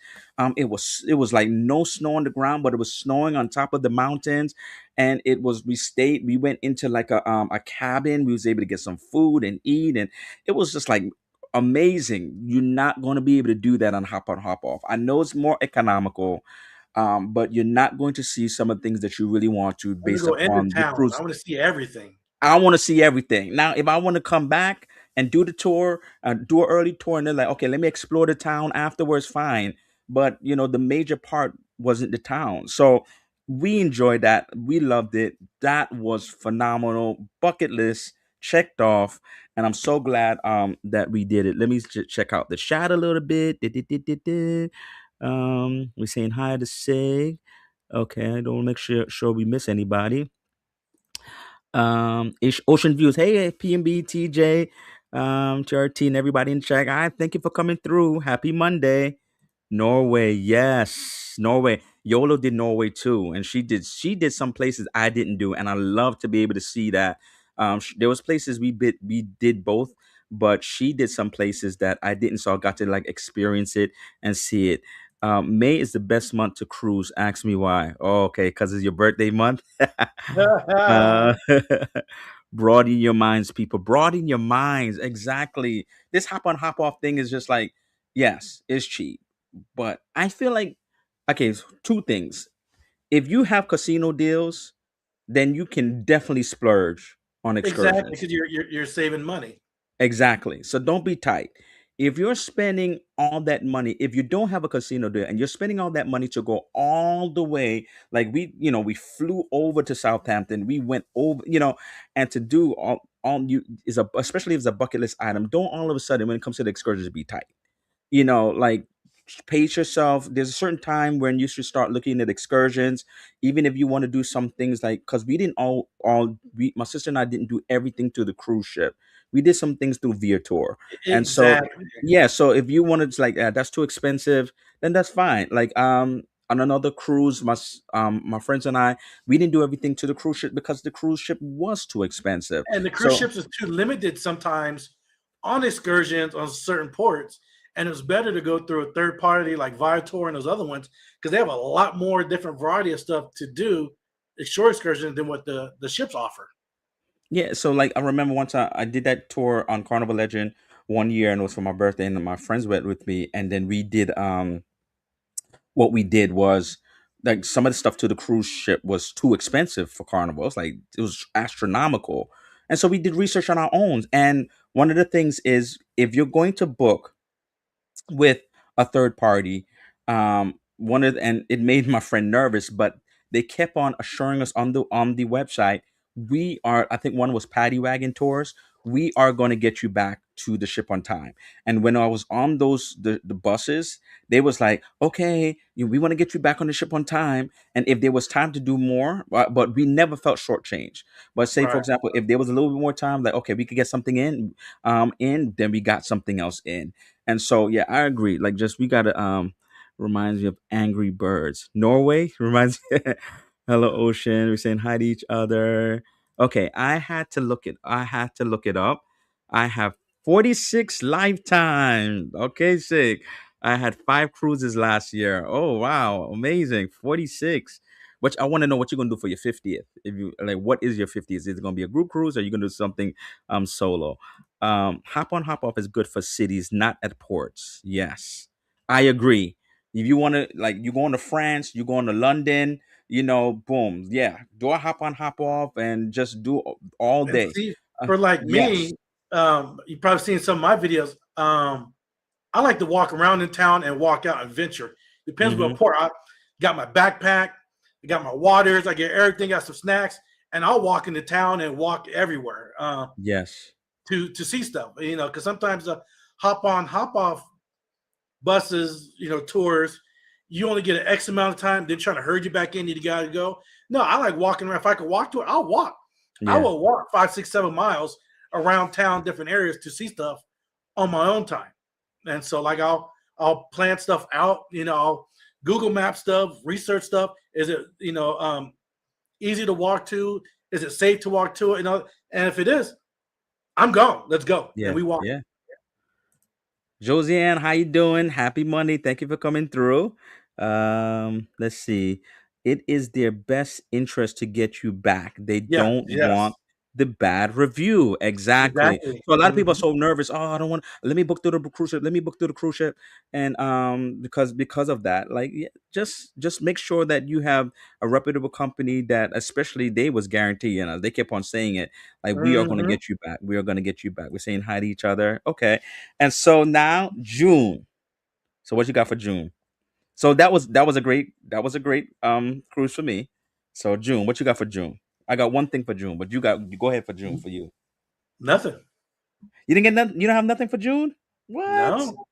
It was like no snow on the ground, but it was snowing on top of the mountains. And we went into like a cabin. We was able to get some food and eat, and it was just like amazing. You're not going to be able to do that on hop off. I know it's more economical, but you're not going to see some of the things that you really want to I want to based go into upon the town. I cruise. want to see everything. I want to see everything. Now, if I want to come back and do the tour, do an early tour, and they're like, okay, let me explore the town afterwards, fine. But the major part wasn't the town. So we enjoyed that. We loved it. That was phenomenal. Bucket list checked off, and I'm so glad that we did it. Let me check out the chat a little bit. We're saying hi to Sig. Okay, I don't want to make sure we miss anybody. Ocean Views. Hey, PMB, TJ, TRT, and everybody in chat. I thank you for coming through. Happy Monday. Norway, yes, Norway. Yolo did Norway too, and she did some places I didn't do, and I love to be able to see that. There was places we did both, but she did some places that I didn't, so I got to like experience it and see it. May is the best month to cruise. Ask me why. Oh, okay, because it's your birthday month. Uh, broaden your minds, people. Broaden your minds. Exactly. This hop on, hop off thing is just like, yes, it's cheap. But I feel like, okay, two things. If you have casino deals, then you can definitely splurge on Exactly, excursions. because you're saving money. Exactly. So don't be tight. If you're spending all that money, if you don't have a casino deal and you're spending all that money to go all the way, like we flew over to Southampton, we went over, and to do all you is especially if it's a bucket list item, don't all of a sudden when it comes to the excursions be tight. Like, pace yourself. There's a certain time when you should start looking at excursions, even if you want to do some things, like, because we didn't my sister and I didn't do everything to the cruise ship. We did some things through Via Tour. And so, Exactly. yeah, so if you wanted to, like, that's too expensive, then that's fine. Like, on another cruise, my friends and I, we didn't do everything to the cruise ship because the cruise ship was too expensive. And the cruise So ships is too limited sometimes on excursions on certain ports. And it's better to go through a third party like Viator and those other ones because they have a lot more different variety of stuff to do shore excursions than what the ships offer. yeah, so like I remember one time I did that tour on Carnival Legend one year, and it was for my birthday, and my friends went with me, and then we did. what we did was, like, some of the stuff to the cruise ship was too expensive for Carnival. It's like it was astronomical. And so we did research on our own. And one of the things is, if you're going to book with a third party, and it made my friend nervous, but they kept on assuring us on the website, we are, I think one was Paddy Wagon Tours, we are going to get you back to the ship on time. And when I was on the buses, they was like, okay, we want to get you back on the ship on time, and if there was time to do more, but we never felt shortchanged. But say, for Right. example, if there was a little bit more time, like, okay, we could get something in, then we got something else in. And so, yeah, I agree. Like, just we gotta reminds me of Angry Birds. Norway reminds me. Hello, Ocean. We're saying hi to each other. Okay, I had to look it up. I have 46 lifetime. Okay, sick. I had 5 cruises last year. Oh wow, amazing. 46. Which I want to know what you're gonna do for your 50th. If you like, what is your 50th? Is it gonna be a group cruise, or are you gonna do something solo? Hop on, hop off is good for cities, not at ports. Yes, I agree. If you want to, like, you going to France, you going to London, boom, yeah, do a hop on, hop off, and just do all And day. see, for like Yes. me, you probably seen some of my videos. I like to walk around in town and walk out and venture. Depends what Mm-hmm. port. I got my backpack, I got my waters, I get everything, got some snacks, and I'll walk into town and walk everywhere Yes. to see stuff. Because sometimes the hop on, hop off buses, tours, you only get an X amount of time. They're trying to herd you back in. You got to go. No, I like walking around. If I could walk to it, I'll walk. I Yeah. will walk 5, 6, 7 miles around town, different areas to see stuff on my own time. And so, like, I'll plan stuff out. I'll Google Map stuff, research stuff. Is it easy to walk to? Is it safe to walk to it? And if it is, I'm gone. Let's go. And Yeah. we walk. Yeah. Josiane, how you doing? Happy Monday. Thank you for coming through. Let's see. It is their best interest to get you back. They Yeah. don't want Yes. the bad review. Exactly. Exactly. So a lot of people are Mhm. so nervous. Oh, I don't want, let me book through the cruise ship. Let me book through the cruise ship. And because of that, like, yeah, just make sure that you have a reputable company that, especially, they was guaranteeing us. They kept on saying it, like, we are gonna Mhm. get you back. We are gonna get you back. We're saying hi to each other. Okay. And so now June. So what you got for June? So that was a great cruise for me. So June, what you got for June? I got one thing for June, but you go ahead for June for you. Nothing. You didn't get nothing. You don't have nothing for June. What? No.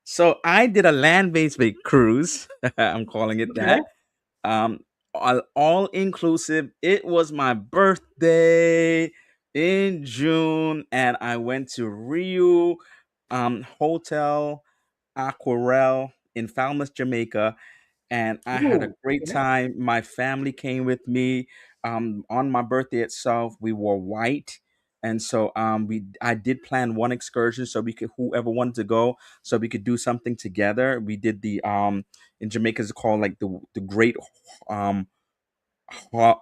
So I did a land-based cruise. I'm calling it Okay. that. Um, all inclusive. It was my birthday in June, and I went to Rio Hotel Aquarelle in Falmouth, Jamaica, and I had a Ooh. great Okay. time. My family came with me. On my birthday itself, we wore white, and so I did plan one excursion so we could, whoever wanted to go, so we could do something together. We did the in Jamaica it's called, like, the great um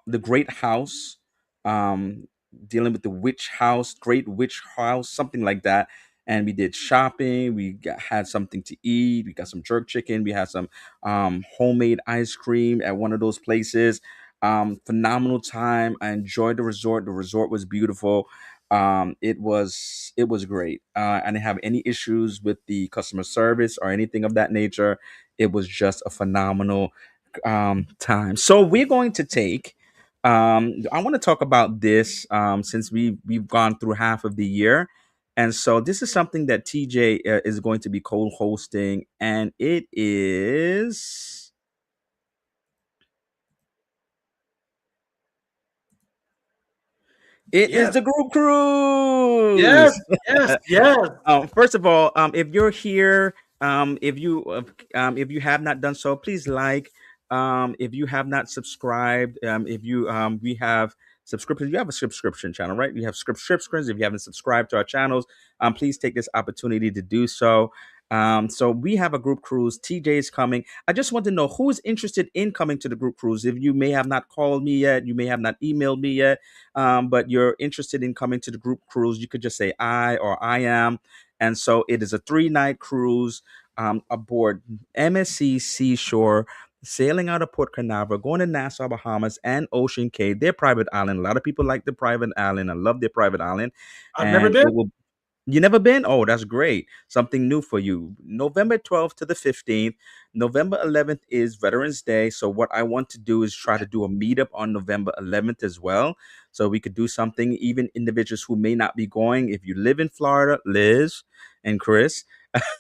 the Great House, um, dealing with the witch house, Great Witch House, something like that. And we did shopping. Had something to eat. We got some jerk chicken. We had some homemade ice cream at one of those places. Phenomenal time. I enjoyed the resort. The resort was beautiful. It was great. I didn't have any issues with the customer service or anything of that nature. It was just a phenomenal time. So we're going to take. I want to talk about this since we've gone through half of the year, and so this is something that TJ is going to be co-hosting, and it is Yes. the group Yes. cruise. Yes. Yes. First of all, if you're here, if you have not done so, please like. If you have not subscribed, if you we have subscriptions. You have a subscription channel, right? You have subscriptions. If you haven't subscribed to our channels, please take this opportunity to do so. So we have a group cruise. TJ is coming. I just want to know who's interested in coming to the group cruise. If you may have not called me yet, you may have not emailed me yet, but you're interested in coming to the group cruise, you could just say I or I am. And so it is a 3-night cruise. aboard MSC Seashore, sailing out of Port Canaveral, going to Nassau, Bahamas, and Ocean Cay, their private island. A lot of people like the private island. I love their private island. I've never And been. it will you never been? Oh, that's great. Something new for you. November 12th to the 15th. November 11th is Veterans Day. So, what I want to do is try to do a meetup on November 11th as well. So, we could do something, even individuals who may not be going. If you live in Florida, Liz and Chris,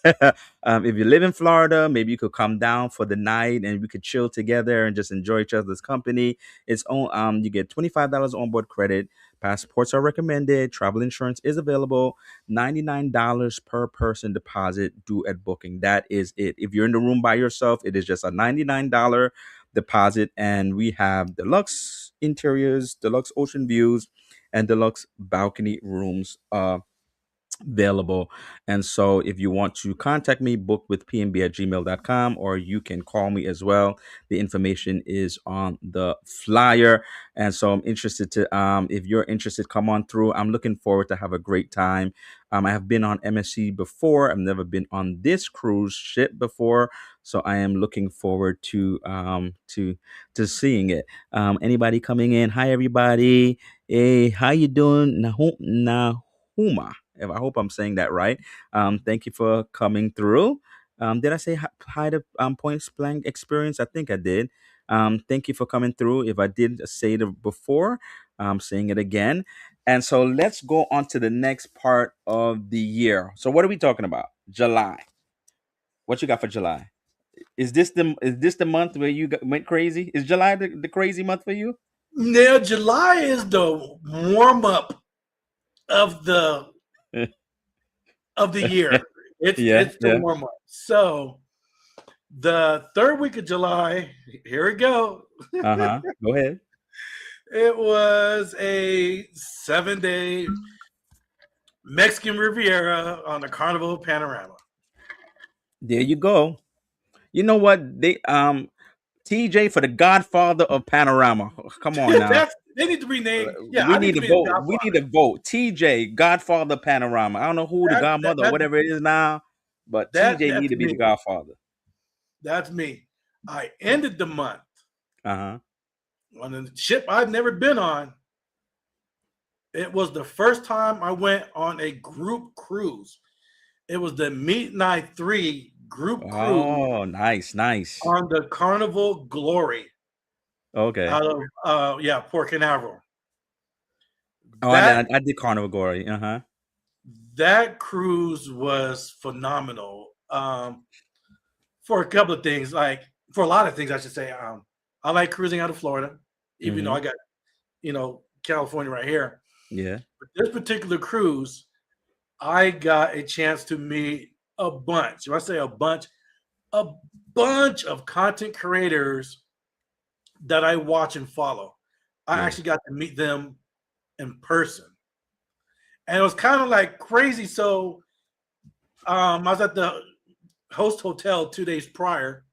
if you live in Florida, maybe you could come down for the night and we could chill together and just enjoy each other's company. It's on, you get $25 onboard credit. Passports are recommended. Travel insurance is available. $99 per person deposit due at booking. That is it. If you're in the room by yourself, it is just a $99 deposit. And we have deluxe interiors, deluxe ocean views, and deluxe balcony rooms available. And so if you want to contact me, book with pnb@gmail.com, or you can call me as well. The information is on the flyer. And so I'm interested to if you're interested, come on through. I'm looking forward to have a great time. I have been on MSC before. I've never been on this cruise ship before. So I am looking forward to seeing it. Anybody coming in? Hi everybody. Hey, how you doing? Nahuma. If I hope I'm saying that right. Thank you for coming through. Did I say hi to Points Blank Experience? I think I did. Thank you for coming through. If I did say it before, I'm saying it again. And so let's go on to the next part of the year. So what are we talking about? July. What you got for July? Is this the month where you went crazy? Is July the crazy month for you? Now, July is the warm up of the year. Yeah, It's the yeah. warm up. So the third week of July, here we go. Uh-huh. Go ahead. It was a 7-day Mexican Riviera on the Carnival Panorama. There you go. You know what? TJ for the Godfather of Panorama. Come on now. They need to rename. Yeah, We I need need to to be the vote. We Godfather. need to vote. TJ, Godfather Panorama. I don't know who the That, that, godmother or that, whatever it is now, but TJ need that's to be the me. Godfather. That's me. I ended the month Uh-huh. on a ship I've never been on. It was the first time I went on a group cruise. It was the Meet Night 3 group cruise Oh, nice, nice. on the Carnival Glory Okay. out of Port Canaveral. Oh, That I did Carnival Glory. Uh-huh. that cruise was phenomenal. For a couple of things, like for a lot of things, I should say. I like cruising out of Florida, even though Mm-hmm. I got California right here. Yeah. But this particular cruise, I got a chance to meet a bunch. When I say a bunch of content creators that I watch and follow. I Yeah. actually got to meet them in person. And it was kind of like crazy. So I was at the host hotel 2 days prior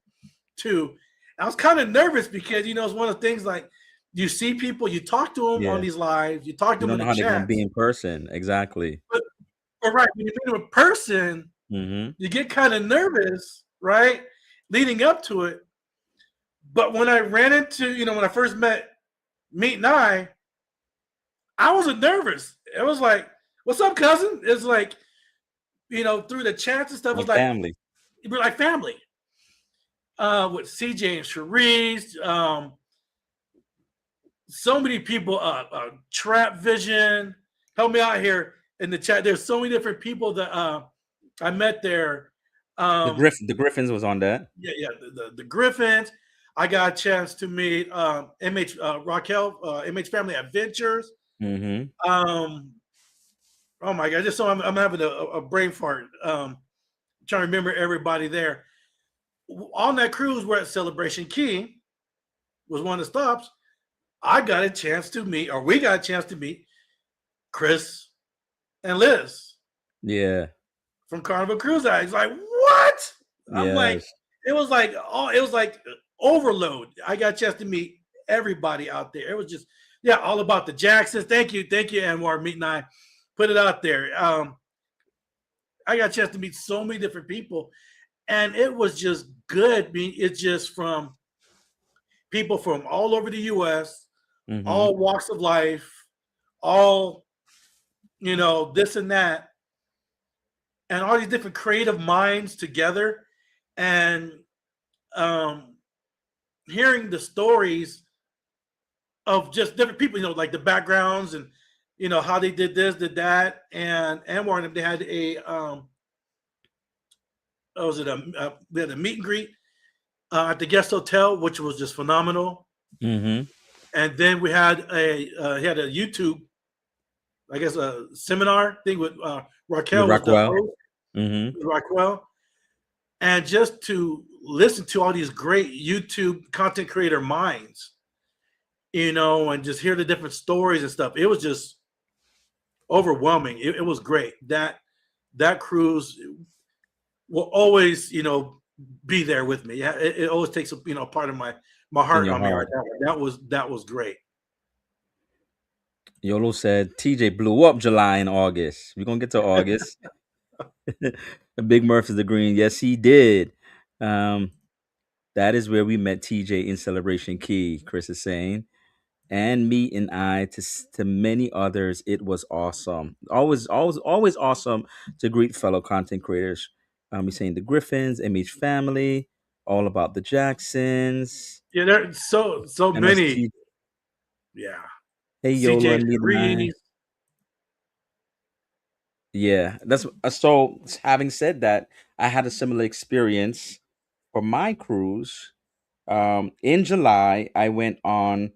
to. I was kind of nervous because it's one of the things like you see people, you talk to them on Yeah. these lives, you talk to You them don't in know the how they're gonna be chats, in person. Exactly. but right when you meet them in person, Mm-hmm. you get kind of nervous, right, leading up to it. But when I ran into, when I first met Meet and I wasn't nervous. It was like, "What's up, cousin?" It's like, through the chats and stuff, it's Like like family. we're like family. With CJ and Cherise, so many people. Trap Vision, help me out here in the chat. There's so many different people that I met there. The Griffins was on that. Yeah, the Griffins. I got a chance to meet MH Raquel, MH Family Adventures. Mm-hmm. Um, oh my god, just so I'm having a brain fart. Trying to remember everybody there. On that cruise, we're at Celebration Key, was one of the stops. We got a chance to meet Chris and Liz Yeah. from Carnival Cruise Lines. Like, what? I'm like, Yes. it was like overload. I got a chance to meet everybody out there. It was just, yeah, all about the Jacksons. Thank you, Anwar. Meet and I put it out there. I got a chance to meet so many different people, and it was just good. I mean, it's just from people from all over the U.S., Mm-hmm. all walks of life, all this and that, and all these different creative minds together, and um, hearing the stories of just different people, like the backgrounds and how they did this, did that, and one of them they had a was it we had a meet and greet at the guest hotel, which was just phenomenal. Mm-hmm. And then we had he had a YouTube, I guess, a seminar thing with With Raquel was the Rockwell. host, Mm-hmm. Raquel, and just to listen to all these great YouTube content creator minds, and just hear the different stories and stuff. It was just overwhelming. It was great. That cruise will always, be there with me. Yeah, it always takes a part of my In heart your on me right heart. now. That was great. Yolo said TJ blew up July and August. We're gonna get to August. Big Murph is agreeing. Yes, he did. Um, that is where we met TJ in Celebration Key. Chris is saying, and me and I to many others. It was awesome. Always awesome to greet fellow content creators. He's saying the Griffins, MH family, all about the Jacksons, Yeah, there's so many. MST. Yeah, Hey Yolo CJ and me and I. Cherise. Yeah, that's so. Having said that, I had a similar experience for my cruise. In July, I went on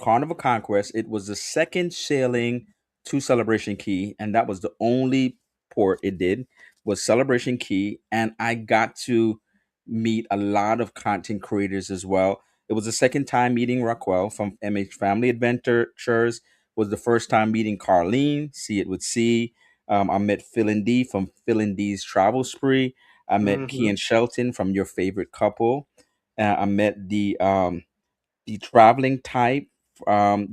Carnival Conquest. It was the second sailing to Celebration Key, and that was the only port it did was Celebration Key, and I got to meet a lot of content creators as well. It was the second time meeting Rockwell from MH Family Adventures. Was the first time meeting Carlene, See It With C. I met Phil and D from Phil and D's Travel Spree. I met Key Mm-hmm, and Shelton from Your Favorite Couple. I met the traveling type,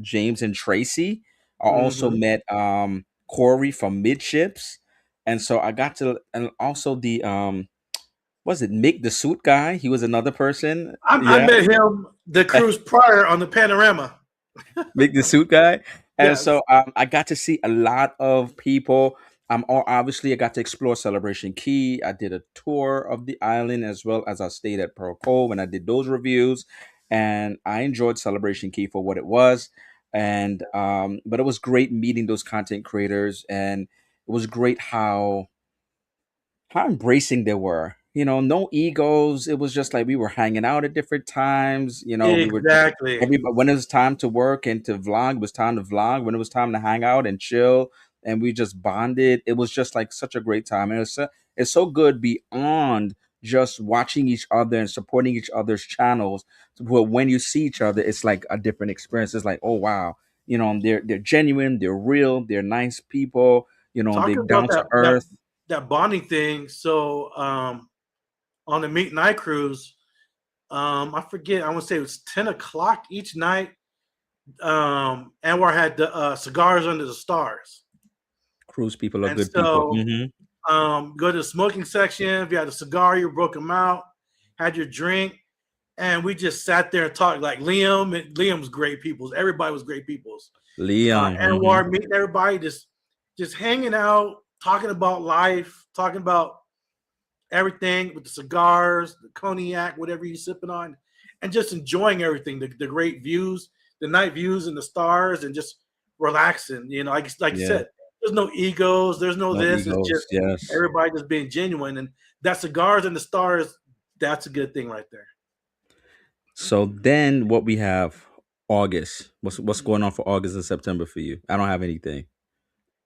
James and Tracy. I also mm-hmm. met Corey from Midships, and so I got to, and also the was it Mick the suit guy? He was another person. I Yeah, met him the cruise prior on the Panorama. Mick the suit guy. And Yes. so I got to see a lot of people. Obviously, I got to explore Celebration Key. I did a tour of the island as well as I stayed at Pearl Cove and I did those reviews. And I enjoyed Celebration Key for what it was. And but it was great meeting those content creators, and it was great how embracing they were. No egos. It was just like we were hanging out at different times. We were just Exactly. when it was time to work and to vlog, it was time to vlog. When it was time to hang out and chill, and we just bonded. It was just like such a great time, and it's so good beyond just watching each other and supporting each other's channels. But when you see each other, it's like a different experience. It's like, oh wow, they're genuine, they're real, they're nice people. They're Talking about down to earth. that bonding thing. So on the Meet Night cruise, I forget. I want to say it was 10 o'clock each night. Anwar had the cigars under the stars, Cruise people are and good people. so go to the smoking section. If you had a cigar, you broke them out, had your drink, and we just sat there and talked like Liam's great peoples. Everybody was great peoples. Liam. Anwar meeting everybody, just hanging out, talking about life, talking about everything with the cigars, the cognac, whatever you're sipping on, and just enjoying everything, the great views, the night views and the stars, and just relaxing. Like you Yeah. said, there's no egos, there's no No this. It's egos. just Yes. everybody just being genuine, and that cigars and the stars, that's a good thing right there. So then what we have August. What's going on for August and September for you? I don't have anything.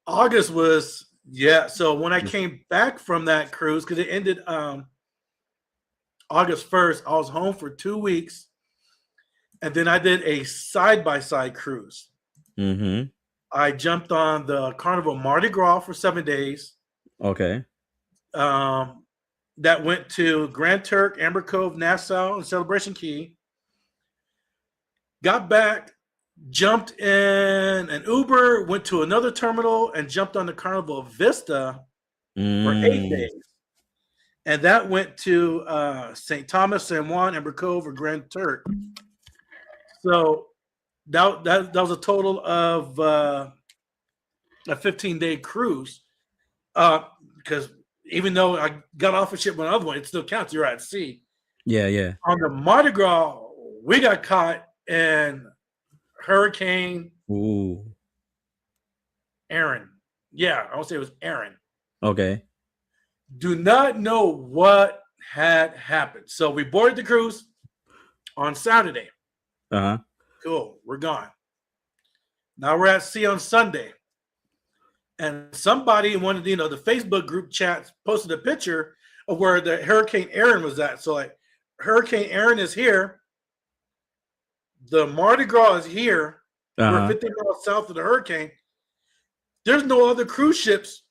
August was yeah. So when I came back from that cruise, because it ended August 1st, I was home for 2 weeks, and then I did a side by side cruise. Mm-hmm. I jumped on the Carnival Mardi Gras for 7 days. Okay. Um, that went to Grand Turk, Amber Cove, Nassau, and Celebration Key. Got back, jumped in an Uber, went to another terminal, and jumped on the Carnival Vista for 8 Mm. days. and that went to St. Thomas, San Juan, Ember Cove, or Grand Turk. So that was a total of a 15-day cruise. Because even though I got off a ship on the other one, it still counts. You're at sea. Yeah. On the Mardi Gras, we got caught in Hurricane Ooh. Aaron. Yeah, I would say it was Aaron. Okay. Do not know what had happened. So we boarded the cruise on Saturday. Uh-huh. Cool, we're gone. Now we're at sea on Sunday. And somebody in one of the Facebook group chats posted a picture of where the Hurricane Aaron was at. So like Hurricane Aaron is here. The Mardi Gras is here. We're 50 miles south of the hurricane. There's no other cruise ships.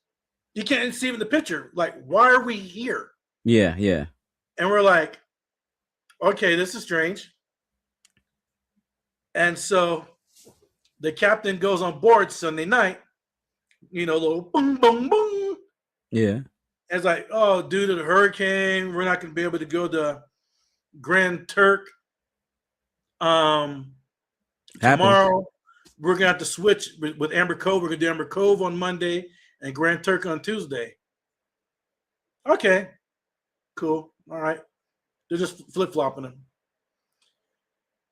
You can't see in the picture. Like, why are we here? Yeah. And we're like, okay, this is strange. And so the captain goes on board Sunday night, little boom, boom, boom. Yeah. And it's like, oh, due to the hurricane, we're not going to be able to go to Grand Turk tomorrow. We're going to have to switch with Amber Cove. We're going to do Amber Cove on Monday and Grand Turk on Tuesday. Okay, cool. All right. They're just flip-flopping them.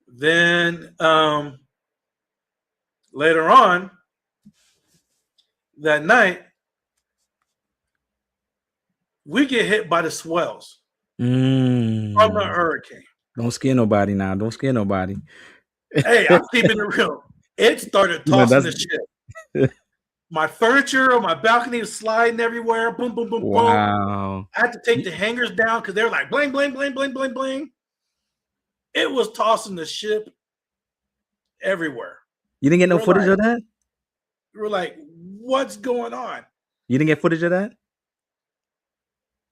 Then later on that night, we get hit by the swells from the hurricane. Don't scare nobody now. Don't scare nobody. Hey, I'm keeping it real. It started tossing the shit. My furniture on my balcony was sliding everywhere. Boom, boom, boom, boom. I had to take the hangers down because they were like bling, bling, bling, bling, bling, bling. It was tossing the ship everywhere. You didn't get no footage of that? We were like, what's going on? You didn't get footage of that?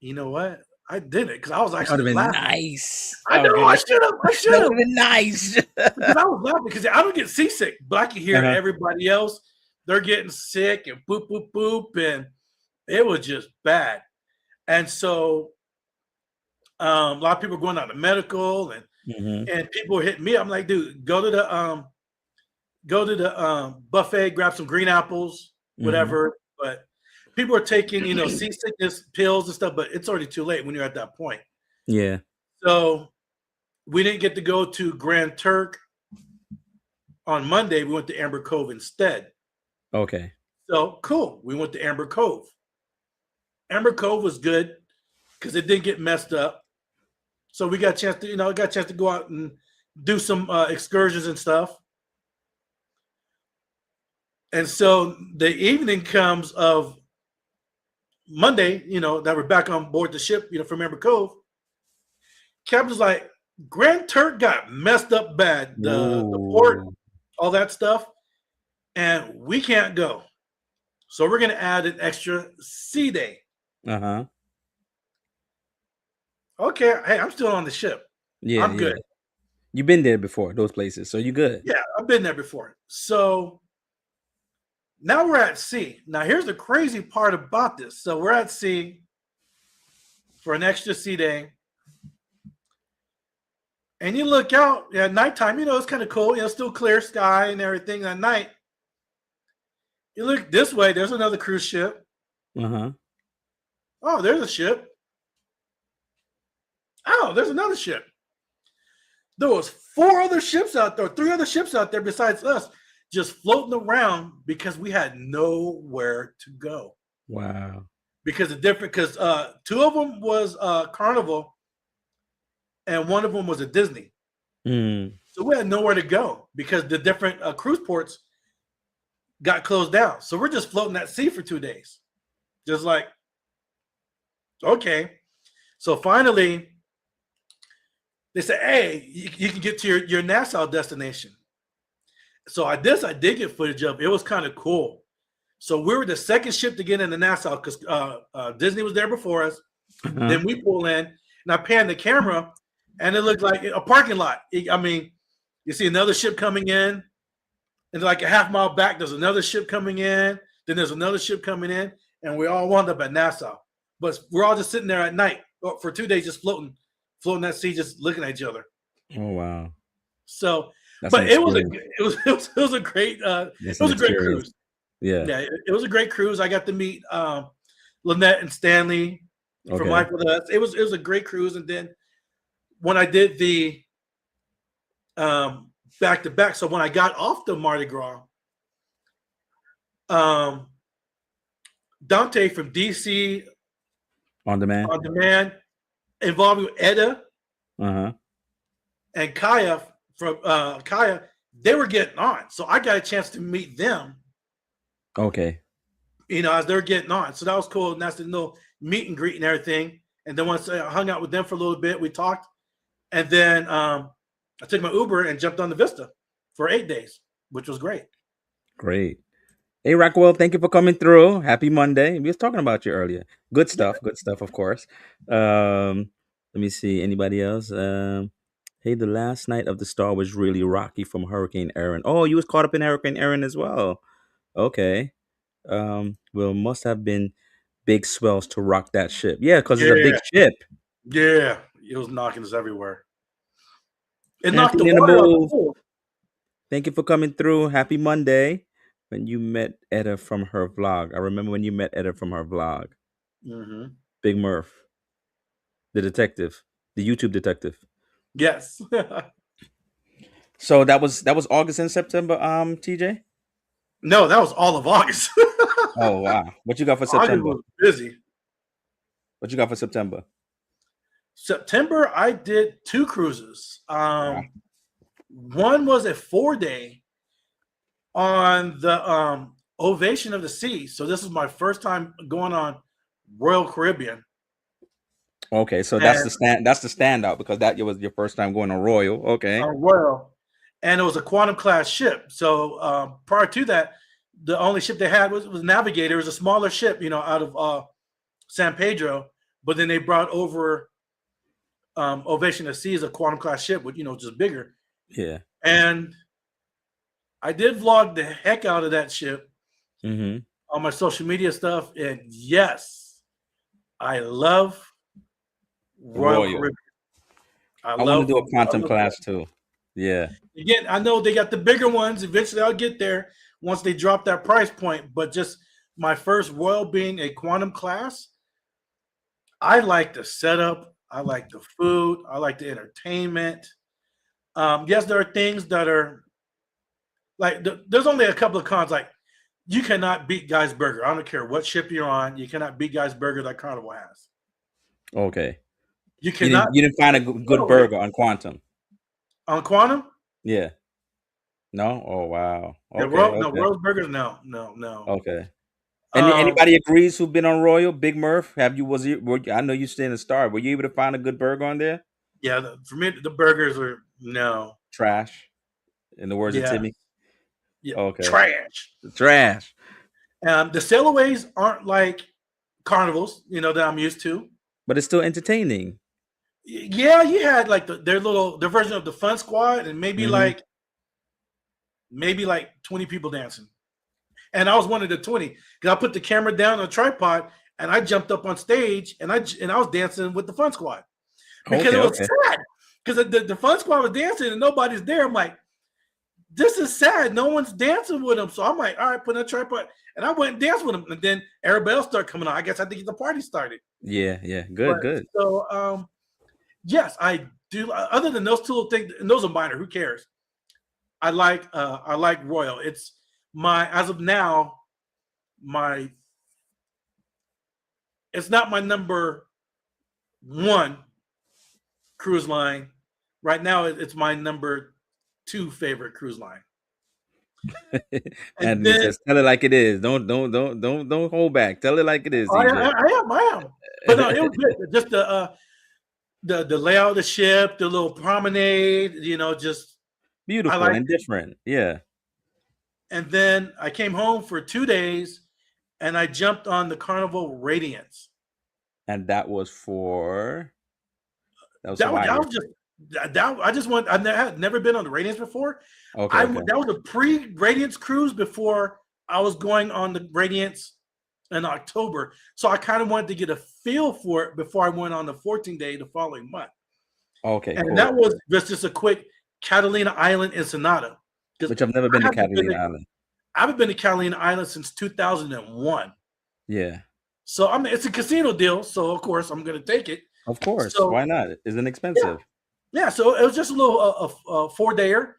You know what? I did it because I was actually that would have been laughing. nice. I know. I should have. That would have been nice. Because I was laughing because I don't get seasick, but I can hear everybody else. They're getting sick and boop, boop, boop. And it was just bad. And so a lot of people are going out to medical and people are hitting me. I'm like, dude, go to the buffet, grab some green apples, whatever. But people are taking, seasickness pills and stuff, but it's already too late when you're at that point. Yeah. So we didn't get to go to Grand Turk on Monday. We went to Amber Cove instead. Okay. So cool. We went to Amber Cove. Amber Cove was good because it didn't get messed up. So we got a chance to, go out and do some excursions and stuff. And so the evening comes of Monday, that we're back on board the ship, from Amber Cove. Captain's like, Grand Turk got messed up bad. The port, all that stuff. And we can't go. So we're going to add an extra sea day. Uh-huh. Okay. Hey, I'm still on the ship. Yeah, I'm good. You've been there before, those places. So you're good. Yeah, I've been there before. So now we're at sea. Now, here's the crazy part about this. So we're at sea for an extra sea day. And you look out at nighttime, it's kind of cool. Still clear sky and everything at night. You look this way, there's another cruise ship. Uh-huh. Oh, there's a ship. Oh, there's another ship. There was 4 other ships out there, 3 other ships out there besides us, just floating around because we had nowhere to go. Wow. Because 2 of them was Carnival and one of them was a Disney. So we had nowhere to go because the different cruise ports got closed down. So we're just floating at sea for 2 days. Just like, okay. So finally, they said, hey, you can get to your Nassau destination. So I did get footage of. It was kind of cool. So we were the second ship to get into Nassau because Disney was there before us. Then we pull in, and I pan the camera, and it looked like a parking lot. You see another ship coming in, and like a half mile back, there's another ship coming in. Then there's another ship coming in, and we all wound up at Nassau. But we're all just sitting there at night for 2 days, just floating that sea, just looking at each other. Oh wow, So, that's an but experience. it was a great That's it an was a great experience. cruise. Yeah. Yeah, it was a great cruise. I got to meet Lynette and Stanley from Okay. Life with Us. It was a great cruise. And then when I did the back to back, so when I got off the Mardi Gras, um, Dante from DC On demand. on Demand, involving Edda Uh huh. and Kaya from Kaya, they were getting on. So I got a chance to meet them, Okay. as they're getting on. So that was cool. Nice to know meet and greet and everything. And then once I hung out with them for a little bit, we talked. And then I took my Uber and jumped on the Vista for 8 days, which was great. Great. Hey, Rockwell, thank you for coming through. Happy Monday. We was talking about you earlier. Good Yeah. stuff. Good stuff, of course. Let me see. Anybody else? Hey, the last night of the Star was really rocky from Hurricane Aaron. Oh, you was caught up in Hurricane Aaron as well. Okay. Well, must have been big swells to rock that ship. Yeah, because it's a big Yeah. ship. Yeah. It was knocking us everywhere. It knocked the Anthony in the water out the move. pool. Thank you for coming through. Happy Monday. When you met Etta from her vlog. I remember when you met Etta from her vlog. Mm-hmm. Big Murph, the detective, the YouTube detective. Yes. So that was August and September, TJ? No, that was all of August. Oh wow. What you got for August September? was busy. What you got for September? September, I did 2 cruises. Wow. One was a 4 day on the Ovation of the Sea. So this is my first time going on Royal Caribbean. Okay, so And that's the standout because that was your first time going to Royal. Okay. Royal, and it was a quantum class ship. So prior to that, the only ship they had was Navigator. It was a smaller ship, out of San Pedro. But then they brought over Ovation of the Sea as a quantum class ship, with just bigger. Yeah. And I did vlog the heck out of that ship Mm-hmm. on my social media stuff. And yes, I love Royal Royal. Caribbean. I I want to love do a I quantum love class too. Yeah. Again, I know they got the bigger ones. Eventually, I'll get there once they drop that price point. But just my first Royal being a quantum class, I like the setup. I like the food. I like the entertainment. Yes, there are things that are like there's only a couple of cons. Like you cannot beat Guy's Burger. I don't care what ship you're on. You cannot beat Guy's Burger that Carnival has. Okay. You You cannot didn't you didn't find a good go it burger on quantum. on Quantum. Yeah. No? Oh wow. Yeah, Okay, No, okay. Royal Burgers. No, no, no. Okay. Um, Anybody agrees who've been on Royal? Big Murph, have you was you? I know you stay in the Star. Were you able to find a good burger on there? yeah, for me, the burgers are no. Trash, in the words of Yeah, Timmy. yeah, Okay, trash. trash, The sailaways aren't like carnivals, that I'm used to. but it's still entertaining. Yeah, you had like their version of the Fun Squad, and Hmm. maybe like 20 people dancing. And I was one of the 20 because I put the camera down on a tripod and I jumped up on stage and I was dancing with the Fun Squad because Okay, it was okay. sad because the Fun Squad was dancing and nobody's there. I'm like, this is sad. No one's dancing with them. So I'm like, all right, put a tripod. And I went and danced with them. And then everybody else started coming on. I guess I had to get the party started. Yeah, yeah. But Good, good. so yes, I do. Other than those two little things, and those are minor, who cares? I like Royal. It's my as of now, my it's not my number one cruise line. Right now, it's my number 2 favorite cruise line. And Anthony then says, "Tell it like it is. Don't hold back. Tell it like it is, TJ." I am. But no, it was good. Just the layout of the ship, the little promenade, just I Beautiful like and it. different. Yeah, And then I came home for 2 days and I jumped on the Carnival Radiance. and that was That Hawaii. was just that I just went. Had never been on the Radiance before. Okay, okay. That was a pre-Radiance cruise before I was going on the Radiance in October. So I kind of wanted to get a feel for it before I went on the 14th day the following month. Okay, And cool. that was just a quick Catalina Island Ensenada. Because Which I've never I been to haven't been Catalina to, Island. I haven't been to Catalina Island since 2001. Yeah, So I mean, it's a casino deal. So of course I'm going to take it. of course. So Why not? Isn't yeah, expensive. yeah. So it was just a little 4-dayer,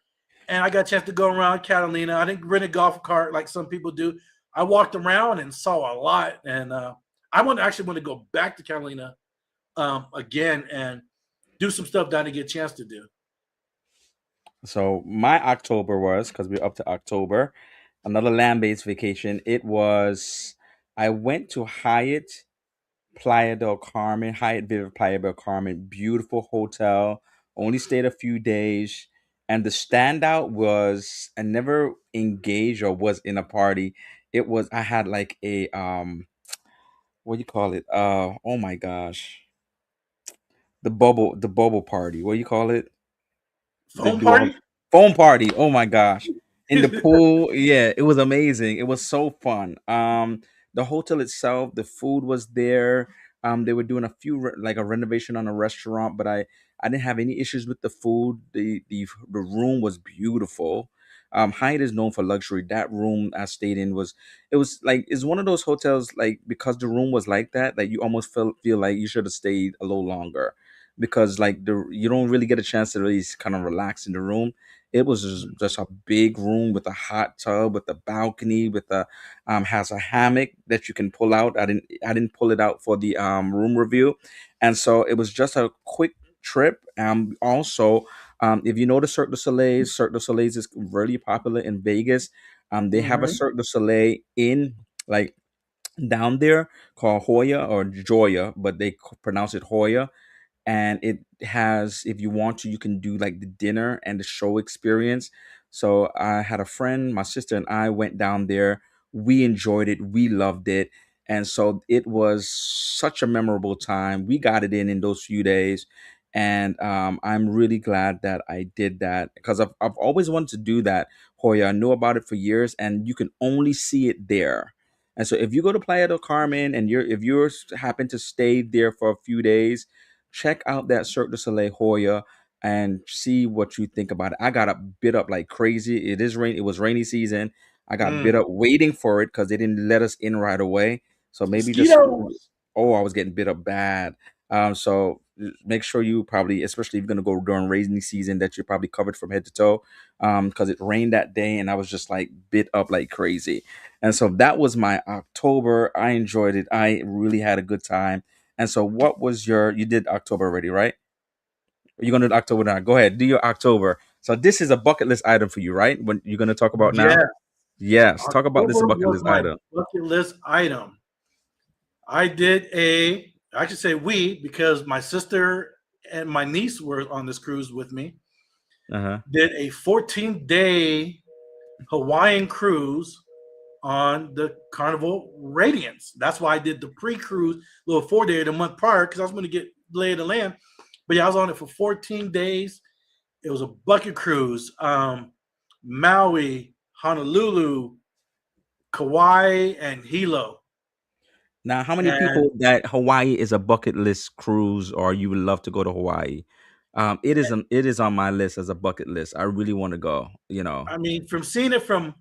and I got a chance to go around Catalina. I didn't rent a golf cart like some people do. I walked around and saw a lot, and I actually want to go back to Catalina again and do some stuff that I didn't get a chance to do. So my October was, because we're up to October, another land-based vacation. It was, I went to Hyatt Playa del Carmen, Hyatt Viva Playa del Carmen, beautiful hotel. Only stayed a few days, and the standout was I never engaged or was in a party. It was I had like a what do you call it? Oh my gosh, the bubble party. What do you call it? They Phone do all party? foam party. Oh my gosh. In the pool. Yeah, it was amazing. It was so fun. The hotel itself, the food was there. They were doing a few like a renovation on a restaurant, but I didn't have any issues with the food. The room was beautiful. Hyatt is known for luxury. That room I stayed in was it was like it's one of those hotels like because the room was like that you almost feel like you should have stayed a little longer because like the you don't really get a chance to really kind of relax in the room. It was just a big room with a hot tub, with a balcony, with a has a hammock that you can pull out. I didn't pull it out for the room review, and so it was just a quick trip. Also, if you know the Cirque du Soleil is really popular in Vegas. They have a Hmm. Cirque du Soleil in like down there called Hoya or Joya, but they pronounce it Hoya, and it has if you want to you can do like the dinner and the show experience. So I had a friend, my sister and I went down there. We enjoyed it, we loved it, and so it was such a memorable time. We got it in those few days, and I'm really glad that I did that because I've always wanted to do that. Hoya, I knew about it for years, and you can only see it there. And so if you go to Playa del Carmen and if you're happen to stay there for a few days, check out that Cirque du Soleil Hoya and see what you think about it. I got up bit up like crazy. It is rain. It was rainy season. I got bit Mm. up waiting for it because they didn't let us in right away. So maybe just Mosquitoes. oh, I was getting bit up bad. So make sure you probably, especially if you're gonna go during rainy season, that you're probably covered from head to toe. Because it rained that day and I was just like bit up like crazy. And so that was my October. I enjoyed it. I really had a good time. And so, what was you did October already, right? You're gonna do October now. Go ahead, do your October. So this is a bucket list item for you, right? When you're gonna talk about now? Yeah. Yes, talk about this October bucket was list my item. bucket list item. I should say we, because my sister and my niece were on this cruise with me, Uh huh. did a 14-day Hawaiian cruise on the Carnival Radiance. That's why I did the pre-cruise little 4-day the month prior because I was going to get lay of the land. But yeah, I was on it for 14 days. It was a bucket cruise. Maui, Honolulu, Kauai, and Hilo. Now, how many And people that Hawaii is a bucket list cruise, or you would love to go to Hawaii? It is on my list as a bucket list. I really want to go. I mean, from seeing it from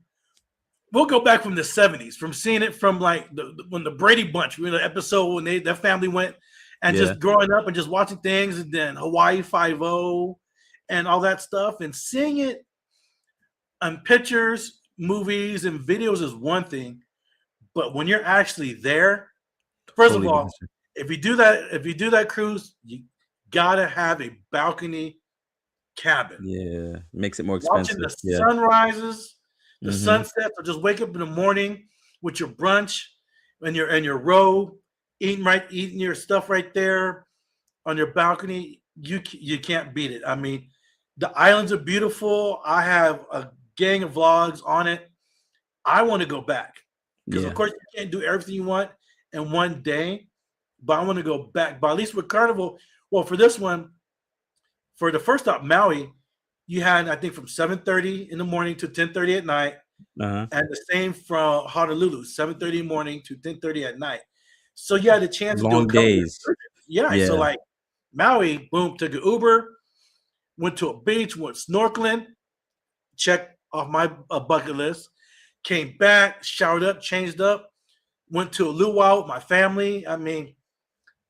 we'll go back from the 70s, from seeing it from like when the Brady Bunch, the episode when their family went, and Yeah, just growing up and just watching things, and then Hawaii Five O, and all that stuff, and seeing it on pictures, movies, and videos is one thing, but when you're actually there, first of totally all, different. if you do that cruise, you gotta have a balcony cabin. Yeah, makes it more Watching expensive. the Yeah. sunrises, the Mm-hmm. sunsets, or just wake up in the morning with your brunch and your robe, eating your stuff right there on your balcony. You can't beat it. I mean, the islands are beautiful. I have a gang of vlogs on it. I want to go back because, of Yeah. course, you can't do everything you want in one day, but I want to go back. But at least with Carnival, well, for this one, for the first stop, Maui, you had I think from 7:30 in the morning to 10:30 at night. Uh-huh. and the same from Honolulu, 7:30 in the morning to 10:30 at night. So you had a chance to do a Long couple of days. excursions. Yeah, so Yeah. like Maui, boom, took an Uber, went to a beach, went snorkeling, checked off my bucket list, came back, showered up, changed up, went to a luau with my family. I mean,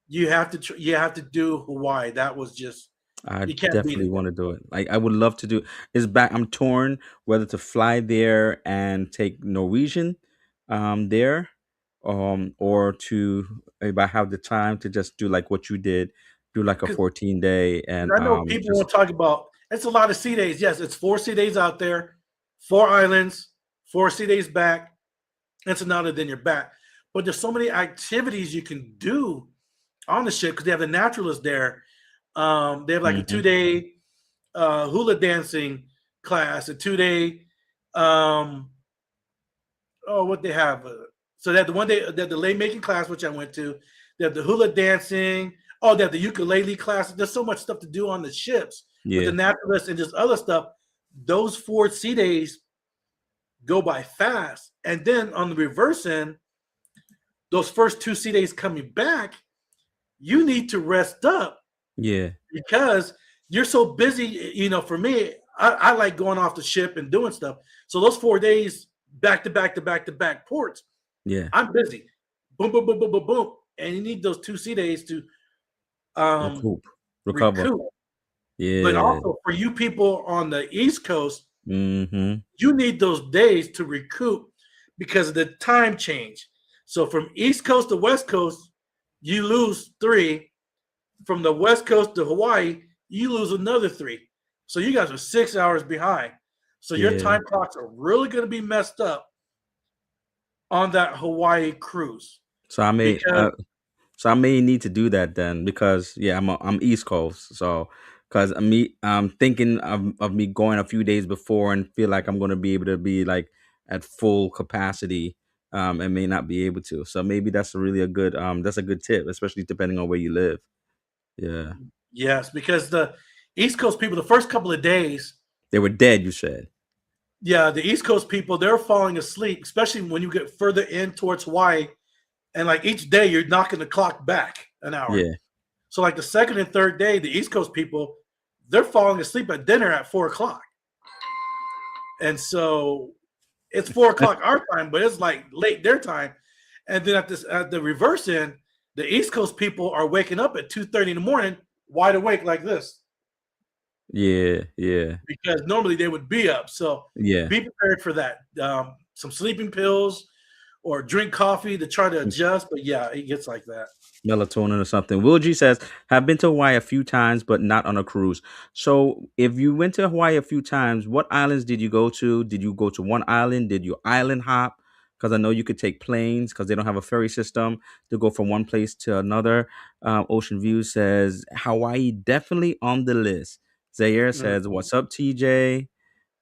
you have to do Hawaii. That was just I you can't beat definitely it. want to do it. Like I would love to do it's back I'm torn whether to fly there and take Norwegian there or to if I have the time to just do like what you did, do like a 14-day and I know people just won't talk about it's a lot of sea days. Yes, it's 4 sea days out there, 4 islands, 4 sea days back. It's another, then you're back. But there's so many activities you can do on the ship because they have the naturalists there. They have like a two Mhm. day hula dancing class, a 2 day um, oh, what they have. So they have the one day they have the lay making class, which I went to. They have the hula dancing. Oh, they have the ukulele class. There's so much stuff to do on the ships with the Yeah. naturalists and just other stuff. Those 4 sea days go by fast. And then on the reverse end, those first 2 sea days coming back, you need to rest up Yeah. because you're so busy. You know, for me, I like going off the ship and doing stuff. So those 4 days back to back to back to back ports, Yeah. I'm busy. Boom, boom, boom, boom, boom, boom. And you need those 2 sea days to um, Recoup. Recover. recoup. But Yeah. also for you people on the East Coast, Mhm. you need those days to recoup because of the time change. So from East Coast to West Coast, you lose 3. From the West Coast to Hawaii, you lose another 3. So you guys are 6 hours behind. So your Yeah. time clocks are really going to be messed up on that Hawaii cruise So I may because So I may need to do that then because yeah, I'm East Coast. So because I'm thinking of me going a few days before and feel like I'm gonna be able to be like at full capacity, and may not be able to. So maybe that's really a good that's a good tip, especially depending on where you live. Yeah, yes, because the East Coast people, the first couple of days, they were dead. You said. yeah, the East Coast people, they're falling asleep, especially when you get further in towards Hawaii. And like each day, you're knocking the clock back an hour. Yeah, So like the second and third day, the East Coast people, they're falling asleep at dinner at 4 o'clock. And so it's 4 o'clock our time, but it's like late their time. And then at the reverse end, the East Coast people are waking up at 2:30 in the morning, wide awake like this, yeah, yeah, because normally they would be up. So yeah. be prepared for that. Some sleeping pills or drink coffee to try to adjust. But yeah, it gets like that. Melatonin or something. Will G says, have been to Hawaii a few times, but not on a cruise. So if you went to Hawaii a few times, what islands did you go to? Did you go to one island? Did you island hop? Because I know you could take planes because they don't have a ferry system to go from one place to another. Ocean View says, Hawaii definitely on the list. Zaire says, Mhm. what's up, TJ?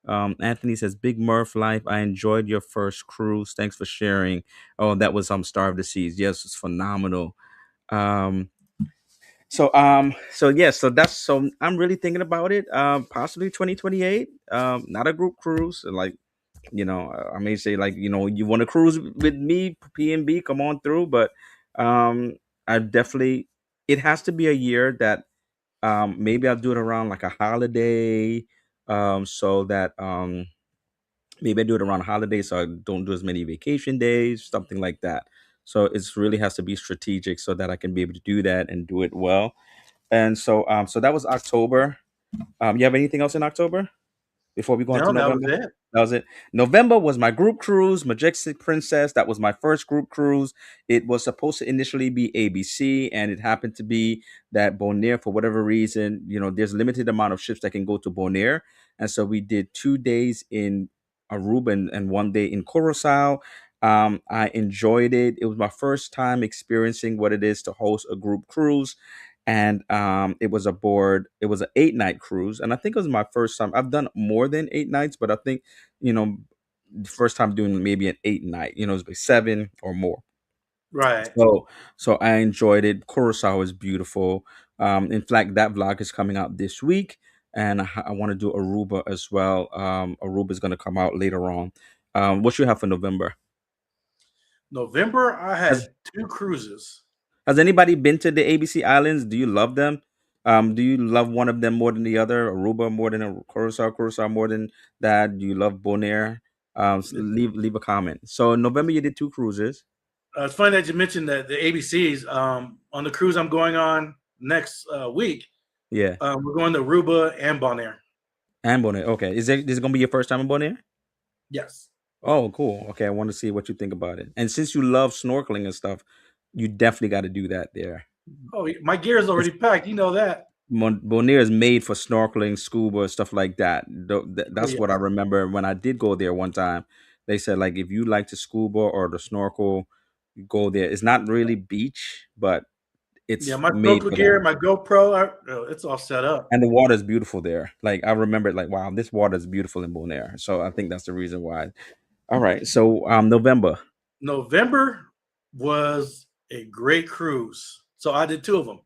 Anthony says, Big Murph life. I enjoyed your first cruise. Thanks for sharing. Oh, that was Star of the Seas. Yes, it's phenomenal. Um, so yes, so that's so I'm really thinking about it. Possibly 2028. Not a group cruise. Like I may say like you want to cruise with me, PNB, come on through. But um, I definitely it has to be a year that maybe I'll do it around like a holiday. So that maybe I do it around holidays, so I don't do as many vacation days, something like that. So it's really has to be strategic so that I can be able to do that and do it well. And so that was October. You have anything else in October before we go into No, that was November? it. That was it. November was my group cruise, Majestic Princess. That was my first group cruise. It was supposed to initially be ABC, and it happened to be that Bonaire, for whatever reason, there's limited amount of ships that can go to Bonaire, and so we did 2 days in Aruba and one day in Curacao. I enjoyed it. It was my first time experiencing what it is to host a group cruise, and it was an 8 night cruise, and I think it was my first time. I've done more than 8 nights, but I think you know the first time doing maybe an 8 night, it was like 7 or more. Right. So I enjoyed it. Curacao is beautiful. In fact, that vlog is coming out this week, and I want to do Aruba as well. Aruba is going to come out later on. What you have for November? November, I Has had two cruises. Has anybody been to the ABC Islands? Do you love them? Do you love one of them more than the other? Aruba more than a Curacao more than that? Do you love Bonaire? Leave a comment. So in November you did two cruises. It's funny that you mentioned that the ABCs. On the cruise I'm going on next week, Yeah, we're going to Aruba and Bonaire. and Bonaire. Okay, this gonna be your first time in Bonaire? Yes. Oh, cool. Okay, I want to see what you think about it. And since you love snorkeling and stuff, you definitely got to do that there. Oh, my gear is It's already packed. You know that. Bonaire is made for snorkeling, scuba, stuff like that. Oh That's yeah. what I remember when I did go there one time. They said like if you like to scuba or the snorkel, you go there. It's not really beach, but Yeah, it's my made snorkel for that. gear, my GoPro, it's all set up. And the water is beautiful there. Like I remember, like wow, this water is beautiful in Bonaire. So I think that's the reason why. All right, so November. November was a great cruise. So I did two of them.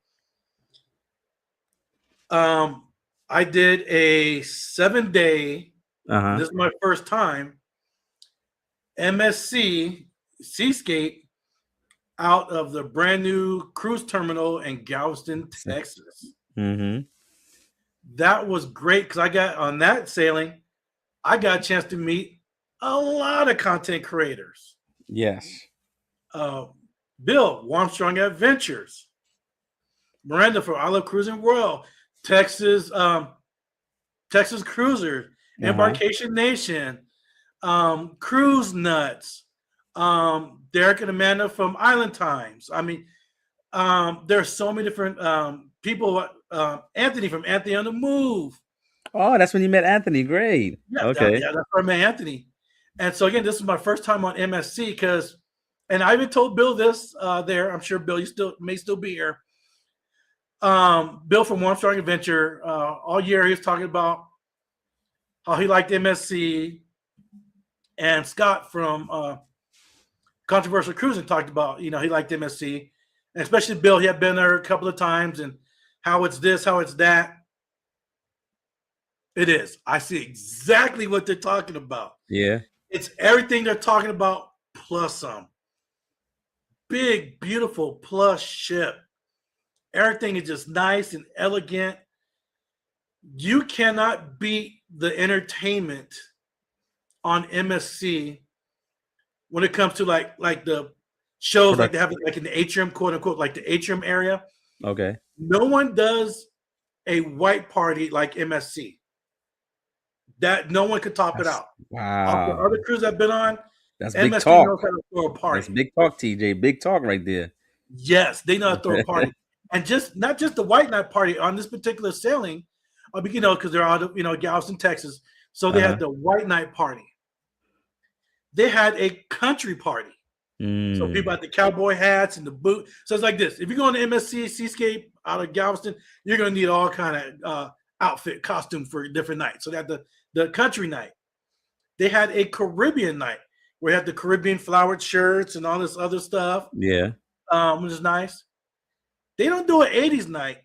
Um, I did a 7 day, Uh and huh. this is my first time, MSC Seascape out of the brand new cruise terminal in Galveston, Texas. Mm-hmm. That was great because I got on that sailing, I got a chance to meet a lot of content creators. Yes. Uh, Bill, Armstrong Adventures, Miranda from I Love Cruising World, Texas, Texas Cruiser, Uh huh. Embarkation Nation, Cruise Nuts, Derek and Amanda from Island Times. I mean, there's so many different people. Anthony from Anthony on the Move. Oh, that's when you met Anthony. Great. Yeah, Okay. that's where I met Anthony. And so again, this is my first time on MSC because, and I even told Bill this there. I'm sure Bill, you still may still be here. Bill from Armstrong Adventure, all year he was talking about how he liked MSC, and Scott from Controversial Cruising talked about he liked MSC, and especially Bill. He had been there a couple of times, and how it's this, how it's that. It is. I see exactly what they're talking about. Yeah. It's everything they're talking about plus some. Big, beautiful plush ship. Everything is just nice and elegant. You cannot beat the entertainment on MSC when it comes to like the shows like they Production. have like in the atrium, quote unquote, like the atrium area. Okay. No one does a white party like MSC. That no one could top it That's out. Of the wow. other crews I've been on, That's big MSC talk. knows how to throw a That's party. big talk, TJ. Big talk right there. Yes, they know how to throw a party, and just not just the white night party on this particular sailing, because they're out of Galveston, Texas. So they Uh-huh. had the white night party. They had a country party. So people Mm. had the cowboy hats and the boot. So it's like this: if you're going to MSC Seascape out of Galveston, you're going to need all kind of outfit, costume for different nights. So they had the country night. They had a Caribbean night where they had the Caribbean flowered shirts and all this other stuff, Yeah. which is nice. They don't do an 80s night.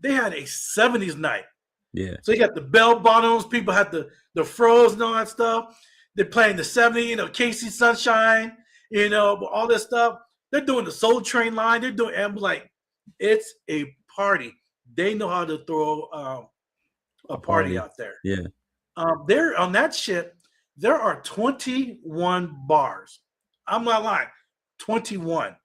They had a 70s night. Yeah. So you got the bell bottoms, people had the froze and all that stuff. They're playing the 70s, Casey Sunshine, all this stuff. They're doing the Soul Train line. They're doing, and I'm like, it's a party. They know how to throw a A party party. out there. Yeah. There on that ship, there are 21 bars. I'm not lying, 21.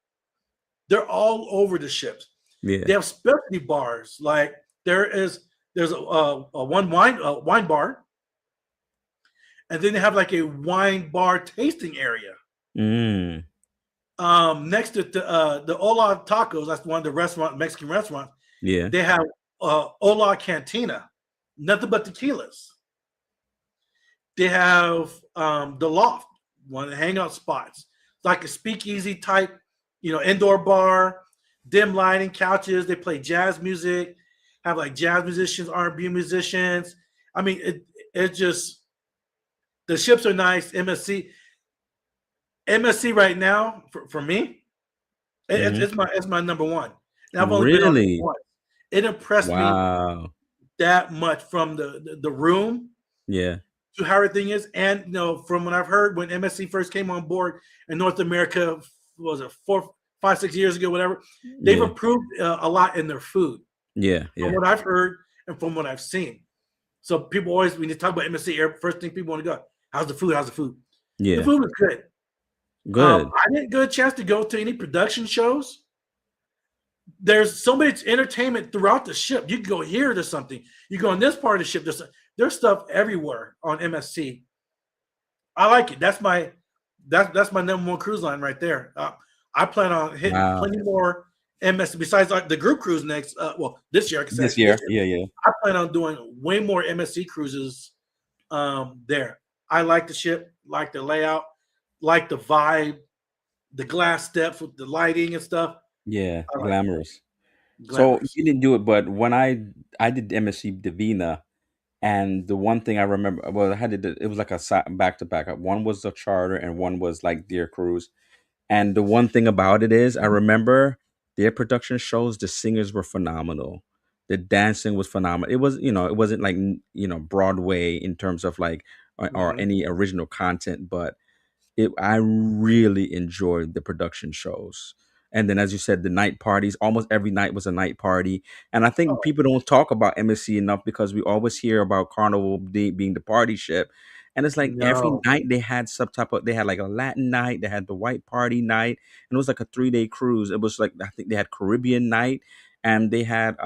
They're all over the ships. Yeah. They have specialty bars. Like there's a one wine bar, and then they have like a wine bar tasting area. Mm. Next to the Ola Tacos, that's one of the Mexican restaurants. Yeah. They have Ola Cantina, nothing but tequilas. They have the Loft, one of the hangout spots. It's like a speakeasy type, indoor bar, dim lighting, couches. They play jazz music, have like jazz musicians, R&B musicians. I mean, it just the ships are nice. MSC right now for me, Hmm. it's my number one. And I've only been on it Really? once. It impressed me Wow. that much from the room. Yeah. to how everything is. And from what I've heard, when MSC first came on board in North America, was it 4, 5, 6 years ago, whatever, they've Yeah. improved a lot in their food, Yeah. from Yeah. what I've heard and from what I've seen. So people always, when you talk about MSC, first thing people want to go, how's the food? How's the food? The Yeah. food was good. Good. I didn't get a chance to go to any production shows. There's so much entertainment throughout the ship. You can go here to something. You go on this part of the ship. There's stuff everywhere on MSC. I like it. That's my number one cruise line right there. I plan on hitting Wow. plenty more MSC besides the group cruise next. Well, this year I can say This actually this year. year Yeah. Yeah. I plan on doing way more MSC cruises. There, I like the ship, like the layout, like the vibe, the glass steps with the lighting and stuff. Yeah. I like it. Glamorous. So Glamorous. you didn't do it, but when I did MSC Divina, and the one thing I remember, well, I had to do, it was like a back to back. One was the charter, and one was like Deer Cruise. And the one thing about it is, I remember their production shows. The singers were phenomenal. The dancing was phenomenal. It was, it wasn't like Broadway in terms of like or Mhm. any original content, but I really enjoyed the production shows. And then, as you said, the night parties. Almost every night was a night party. And I think Oh people don't talk about MSC enough because we always hear about Carnival being the party ship. And it's like every no, night they had some type of. They had like a Latin night. They had the white party night, and it was like a 3 day cruise. It was like, I think they had Caribbean night, and they had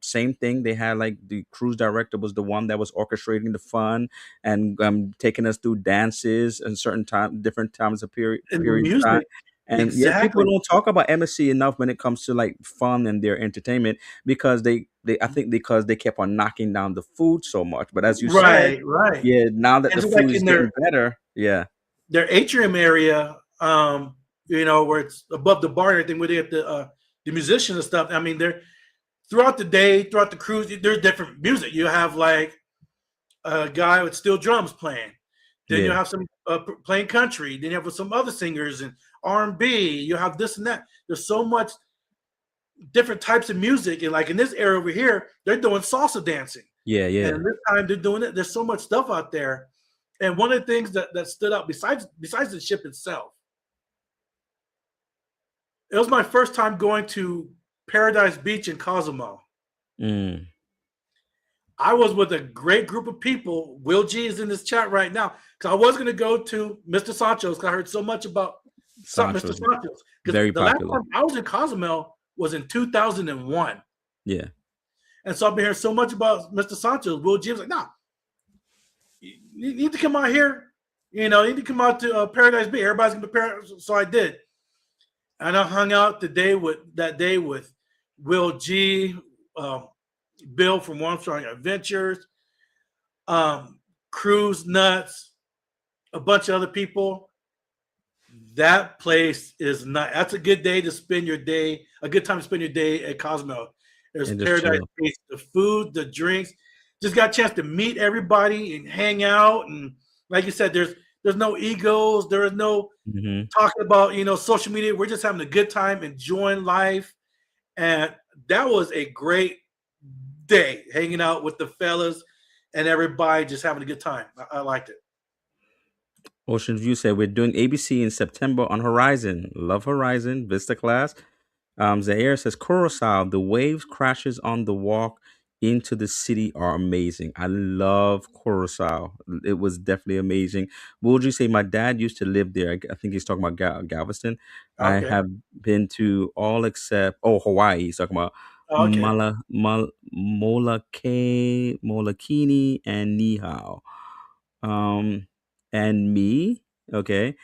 same thing. They had like the cruise director was the one that was orchestrating the fun and taking us through dances and certain time, different times of and the period of time. music And yeah, people exactly. don't talk about MSC enough when it comes to like fun and their entertainment because they I think because they kept on knocking down the food so much. But as you said, Right, right. yeah, now that And the so food like is in getting better, yeah, their atrium area, where it's above the bar and everything, where they have the musicians and stuff. I mean, they're throughout the day, throughout the cruise, there's different music. You have like a guy with steel drums playing. Then you yeah, have some playing country. Then you have some other singers and R&B. You have this and that. There's so much different types of music, and like in this area over here, they're doing salsa dancing, yeah, and yeah. this time they're doing it. There's so much stuff out there, and one of the things that stood out besides the ship itself, it was my first time going to Paradise Beach in Cozumel. Mm, I was with a great group of people. Will G is in this chat right now because I was going to go to Mr. Sancho's because I heard so much about Mr. Sancho's Sancho's. Because very the last popular. time I was in Cozumel was in 2001. Yeah, And so I've been hearing so much about Mr. Sancho's. Will G was like, nah, you need to come out here. You need to come out to Paradise Beach. Everybody's going to prepare. So I did. And I hung out that day with Will G, um, Bill from Armstrong Adventures, Cruise Nuts, a bunch of other people. That place is not. That's a good day to spend your day. A good time to spend your day at Cosmo. There's and just Paradise chill. Beach, the food, the drinks. Just got a chance to meet everybody and hang out. And like you said, there's no egos. There is no Hmm. talking about social media. We're just having a good time, enjoying life, and that was a great day hanging out with the fellas and everybody, just having a good time. I liked it. Ocean View said we're doing ABC in September on Horizon. Love Horizon Vista class. Zaire says Curacao, the waves crashes on the walk into the city are amazing. I love Curacao. It was definitely amazing. Would you say my dad used to live there? I think he's talking about Galveston. I Okay. have been to all except Hawaii. He's talking about Okay. Molokini and Nihao. Um, and me. Okay.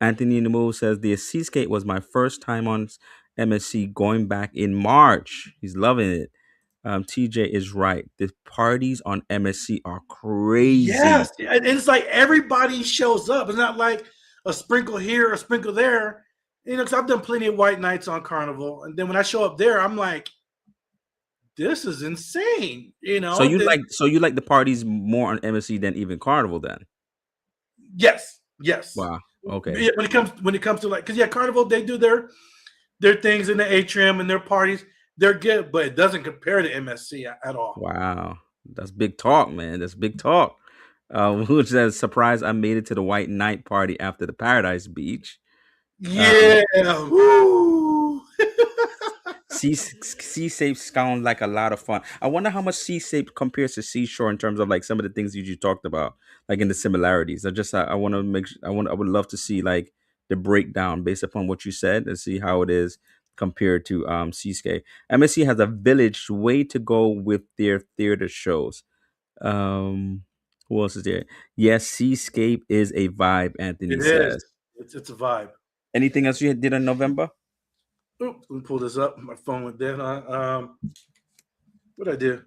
Anthony Nemo says the Seascape was my first time on MSC going back in March. He's loving it. TJ is right. The parties on MSC are crazy. Yes, and it's like everybody shows up. It's not like a sprinkle here, a sprinkle there. Because I've done plenty of white nights on Carnival, and then when I show up there, I'm like, this is insane. So you Then like the parties more on MSC than even Carnival then? yes, yes. Wow. Okay. Yeah, when it comes to like, because yeah, Carnival, they do their things in the atrium and their parties. They're good, but it doesn't compare to MSC at all. Wow. That's big talk, man. That's big talk. Which says, surprise, I made it to the white night party after the Paradise Beach. Um, Yeah. Woo. Seasape sound like a lot of fun. I wonder how much Seasape compares to Seashore in terms of like some of the things you talked about, like in the similarities. I want to make I would love to see like the breakdown based upon what you said and see how it is compared to Seascape. MSC has a village way to go with their theater shows. Um, who else is there? Yes, Seascape is a vibe. Anthony It is. says. It's a vibe. Anything else you did in November? Oop, let me pull this up. My phone went dead. What I do?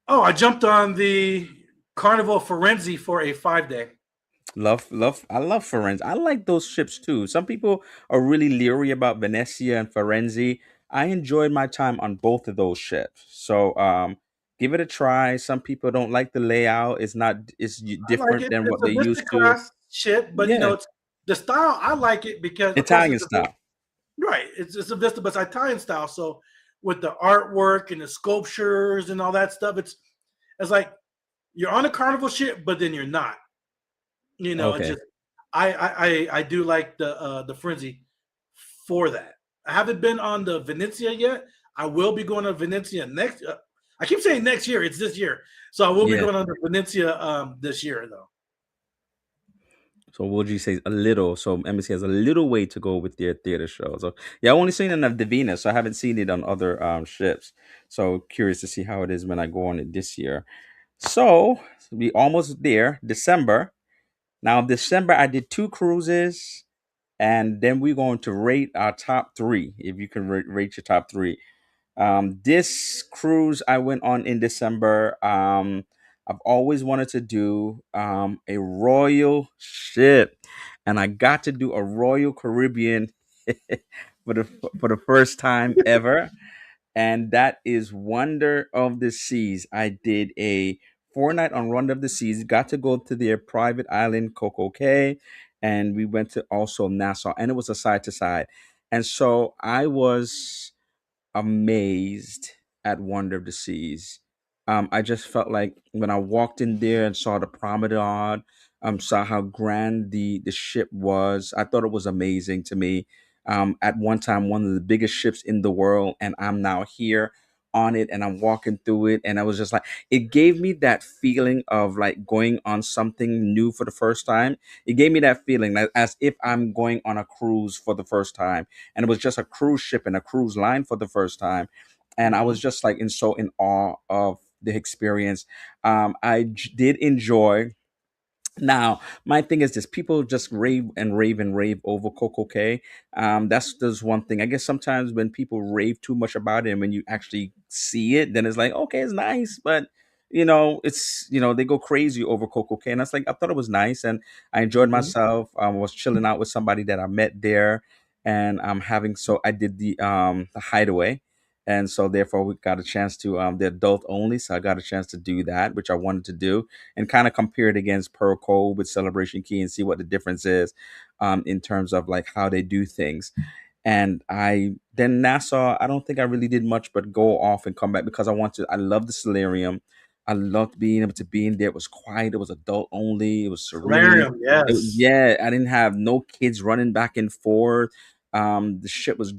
Oh, I jumped on the Carnival Forenzi for a 5 day. Love. I love Firenze. I like those ships too. Some people are really leery about Venezia and Firenze. I enjoyed my time on both of those ships. So give it a try. Some people don't like the layout. It's not. It's I like different it. than It's what a they used Vista to. class ship, but Yeah, it's the style. I like it because, of course, Italian it's a style. right. It's a Vista, but it's Italian style. So with the artwork and the sculptures and all that stuff, it's like you're on a carnival ship, but then you're not. It's Okay. just I do like the frenzy for that. I haven't been on the Venezia yet. I will be going to Venezia next. I keep saying next year. It's this year, so I will be Yeah. going on the Venezia this year though. So what would you say a little? So embassy has a little way to go with their theater show. So yeah, I only seen it on the Venus, so I haven't seen it on other ships. So curious to see how it is when I go on it this year. So we almost there. December. Now December, I did two cruises, and then we're going to rate our top three. If you can rate your top three. This cruise I went on in December. I've always wanted to do a royal ship, and I got to do a Royal Caribbean for the first time ever, and that is Wonder of the Seas. I did a 4 night on Wonder of the Seas. Got to go to their private island, Coco Cay, and we went to also Nassau, and it was a side to side, and so I was amazed at Wonder of the Seas. I just felt like when I walked in there and saw the promenade, saw how grand the ship was. I thought it was amazing to me. At one time, one of the biggest ships in the world, and I'm now here on it, and I'm walking through it, and I was just like, it gave me that feeling of like going on something new for the first time. It gave me that feeling like, as if I'm going on a cruise for the first time, and it was just a cruise ship and a cruise line for the first time, and I was Mhm. just like in awe of the experience. Did enjoy. Now, my thing is this: people just rave and rave and rave over Coco K. That's just one thing. I guess sometimes when people rave too much about it, and when you actually see it, then it's like, okay, it's nice, but it's they go crazy over Coco K, and that's like I thought it was nice, and I enjoyed Mhm. myself. I was chilling out with somebody that I met there, and I'm having so I did the hideaway. And so therefore we got a chance to the adult only. So I got a chance to do that, which I wanted to do and kind of compare it against Pearl Cove with Celebration Key and see what the difference is in terms of like how they do things. And I then Nassau, I don't think I really did much but go off and come back because I love the solarium. I loved being able to be in there. It was quiet. It was adult only. It was serene. Solarium, yes. Yeah, I didn't have no kids running back and forth. The shit was,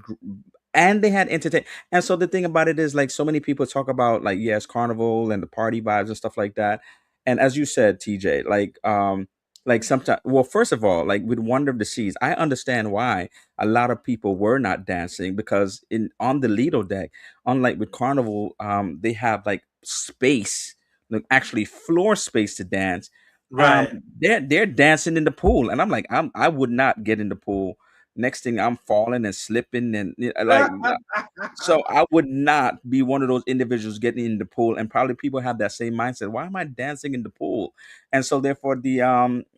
and they had entertain. And so the thing about it is, like, so many people talk about like, yes, carnival and the party vibes and stuff like that. And as you said, TJ, like sometimes, well, first of all, like with Wonder of the Seas, I understand why a lot of people were not dancing because in on the Lido deck, unlike with Carnival, they have like space, like actually floor space to dance. Um, Right. they're dancing in the pool, and I'm like, I would not get in the pool. Next thing I'm falling and slipping and like so I would not be one of those individuals getting in the pool, and probably people have that same mindset. Why am I dancing in the pool? And so therefore, the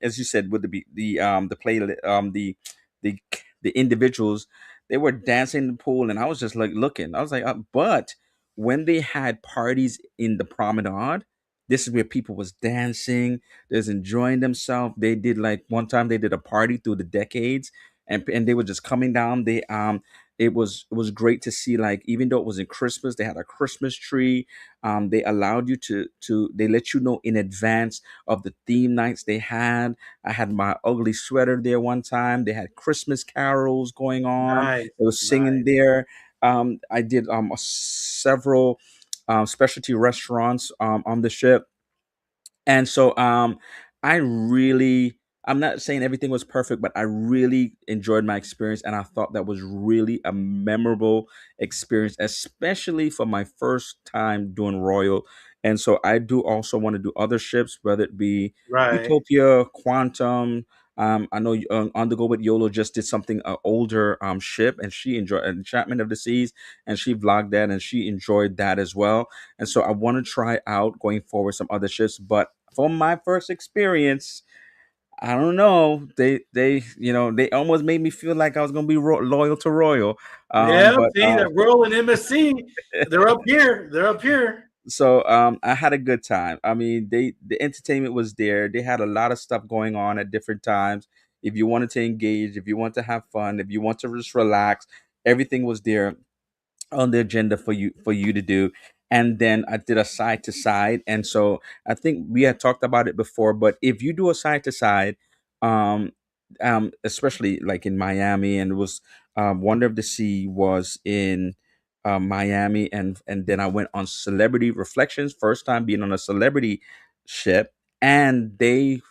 as you said, with the play the the individuals, they were dancing in the pool, and I was just like looking. I was like, but when they had parties in the promenade, this is where people was dancing, there's enjoying themselves. They did like one time they did a party through the decades, and they were just coming down. it was great to see, like, even though it was in Christmas, they had a Christmas tree. They allowed you to they let you know in advance of the theme nights they had. I had my ugly sweater there one time. They had Christmas carols going on. Nice, They was singing nice. there. I did several specialty restaurants on the ship, and so I really, I'm not saying everything was perfect, but I really enjoyed my experience, and I thought that was really a memorable experience, especially for my first time doing Royal. And so I do also want to do other ships, whether it be Right, Utopia, Quantum. I know On the Go with YOLO just did something older ship, and she enjoyed Enchantment of the Seas, and she vlogged that, and she enjoyed that as well. And so I want to try out going forward some other shifts. But for my first experience, I don't know. They almost made me feel like I was gonna be loyal to Royal. yeah. But See that Royal and MSC, they're up here. They're up here. so I had a good time. I mean, the entertainment was there. They had a lot of stuff going on at different times. If you wanted to engage, if you want to have fun, if you want to just relax, everything was there on the agenda for you to do. And then I did a side to side, and so I think we had talked about it before, but if you do a side to side, um especially like in Miami, and it was Wonder of the Sea was in Miami, and then I went on Celebrity Reflections, first time being on a celebrity ship, and they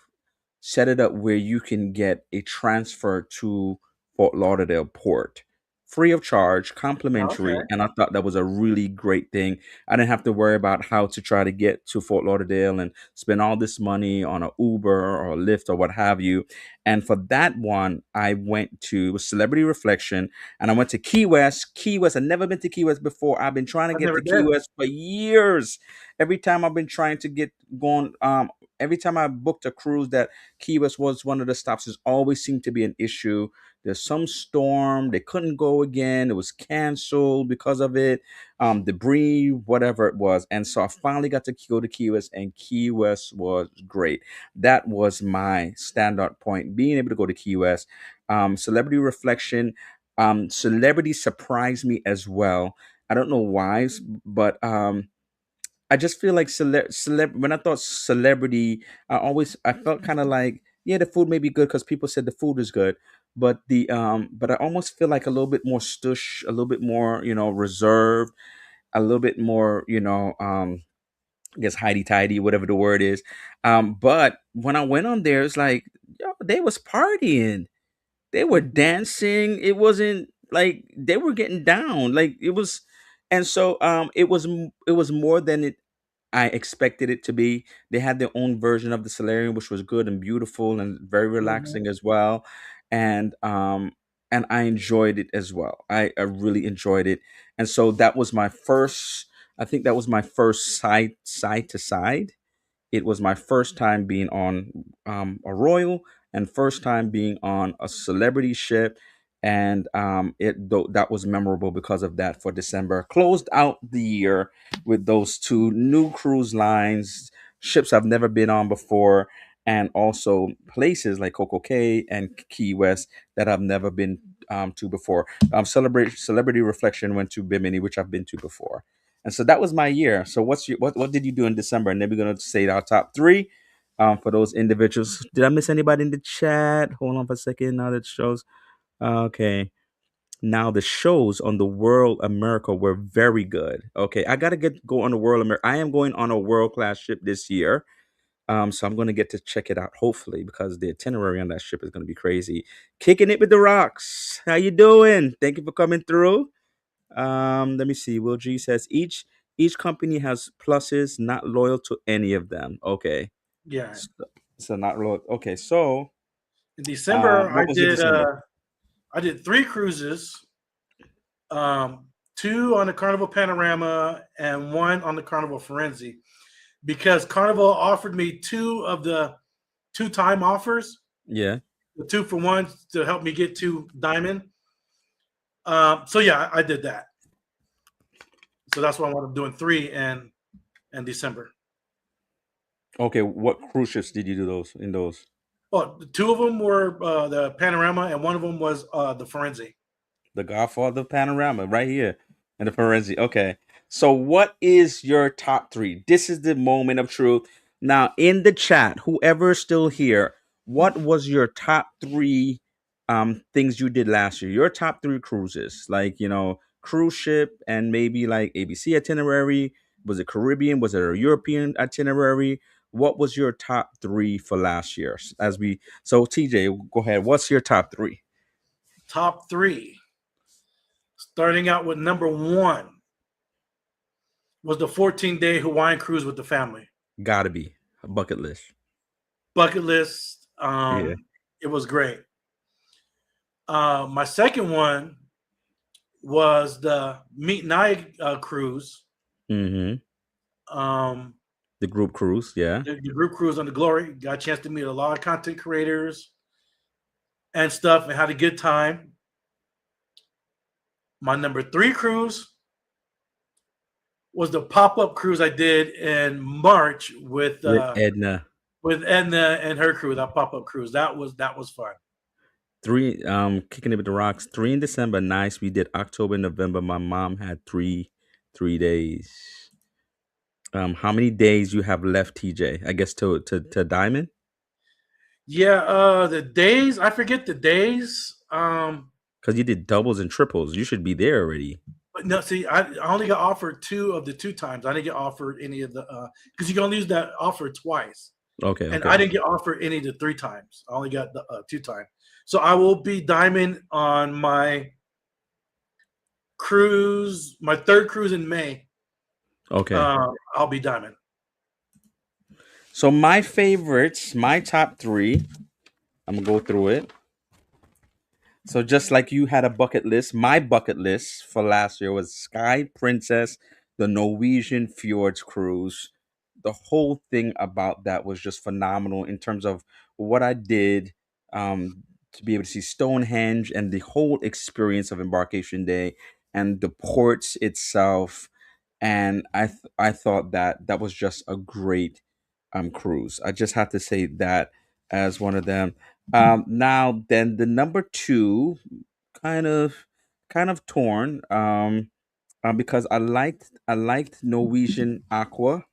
set it up where you can get a transfer to Fort Lauderdale port free of charge, Okay. complimentary. And I thought that was a really great thing. I didn't have to worry about how to try to get to Fort Lauderdale and spend all this money on a Uber or a Lyft or what have you. And for that one, I went to, it was Celebrity Reflection, and I went to Key West. Key West, I've never been to Key West before. I've been trying to I've get never to Key been. West for years. Every time I've been trying to get going, every time I booked a cruise that Key West was one of the stops, there's always seemed to be an issue. There's some storm, they couldn't go again, it was canceled because of it, debris, whatever it was. And so I finally got to go to Key West, and Key West was great. That was my standout point, being able to go to Key West. Celebrity Reflection, Celebrity surprised me as well. I don't know why, but I just feel like when I thought celebrity, I felt kind of like, yeah, the food may be good because people said the food is good, but I almost feel like a little bit more stush, a little bit more, reserved, a little bit more, I guess hidey tidy, whatever the word is. But when I went on there, it's like, yo, they was partying, they were dancing. It wasn't like they were getting down, like it was. And so it was more than I expected it to be. They had their own version of the solarium, which was good and beautiful and very Mhm. relaxing as well. And I enjoyed it as well. I really enjoyed it. And so that was my first. I think that was my first side to side. It was my first time being on a royal, and first time being on a celebrity ship, and that was memorable because of that. For December, closed out the year with those two new cruise lines, ships I've never been on before, and also places like Coco Cay and Key West that I've never been to before. Celebrate Celebrity Reflection went to Bimini, which I've been to before. And so that was my year. So what did you do in December? And then we're gonna say our top three for those individuals. Did I miss anybody in the chat? Hold on for a second. Now that shows. Okay. Now the shows on the World America were very good. Okay, I gotta go on the World America. I am going on a world class ship this year. So I'm gonna get to check it out hopefully, because the itinerary on that ship is gonna be crazy. Kicking it with the rocks. How you doing? Thank you for coming through. Let me see. Will G says each company has pluses, not loyal to any of them. Okay. Yeah. So, not loyal. Okay, so In December, what was your December? I did three cruises, um, two on the Carnival Panorama and one on the Carnival Firenze, because Carnival offered me two of the two time offers, Yeah. the 2 for 1 to help me get to Diamond. So yeah, I did that. So that's why I am doing three in December. Okay, what cruise ships did you do those in those? Well, two of them were the Panorama, and one of them was the Firenze. The Godfather panorama right here in the Ferenzi. Okay. So what is your top three? This is the moment of truth. Now in the chat, whoever is still here, what was your top three things you did last year? Your top three cruises. Like, cruise ship and maybe like ABC itinerary. Was it Caribbean? Was it a European itinerary? What was your top three for last year? TJ, go ahead. What's your top three? Top three. Starting out with number one was the 14-day Hawaiian cruise with the family. Gotta be a bucket list. Bucket list. Yeah. It was great. My second one was the Meet Night cruise. Mm-hmm. Um, The group cruise. Yeah. the group cruise on the Glory. Got a chance to meet a lot of content creators and stuff and had a good time. My number three cruise was the pop-up cruise I did in March With Edna. with Edna and her crew. That pop-up cruise that was fun. Three. Kicking it with the rocks. 3 in December. Nice. We did October, November. My mom had 3 days. How many days you have left, TJ? I guess to Diamond Yeah, the days I forget the days. because you did doubles and triples. You should be there already. But no, see, I only got offered two of the two times. I didn't get offered any of the because you can only use that offer twice, Okay. and Okay. I didn't get offered any of the three times. I only got the two times. So I will be diamond on my cruise, my third cruise in May. Okay. I'll be diamond. So my favorites, my top three. I'm gonna go through it. So just like you had a bucket list, my bucket list for last year was Sky Princess, the Norwegian Fjords cruise. The whole thing about that was just phenomenal in terms of what I did, to be able to see Stonehenge and the whole experience of embarkation day and the ports itself. And I thought that that was just a great cruise. I just have to say that as one of them. Now then the number two, kind of torn, because I liked Norwegian Aqua.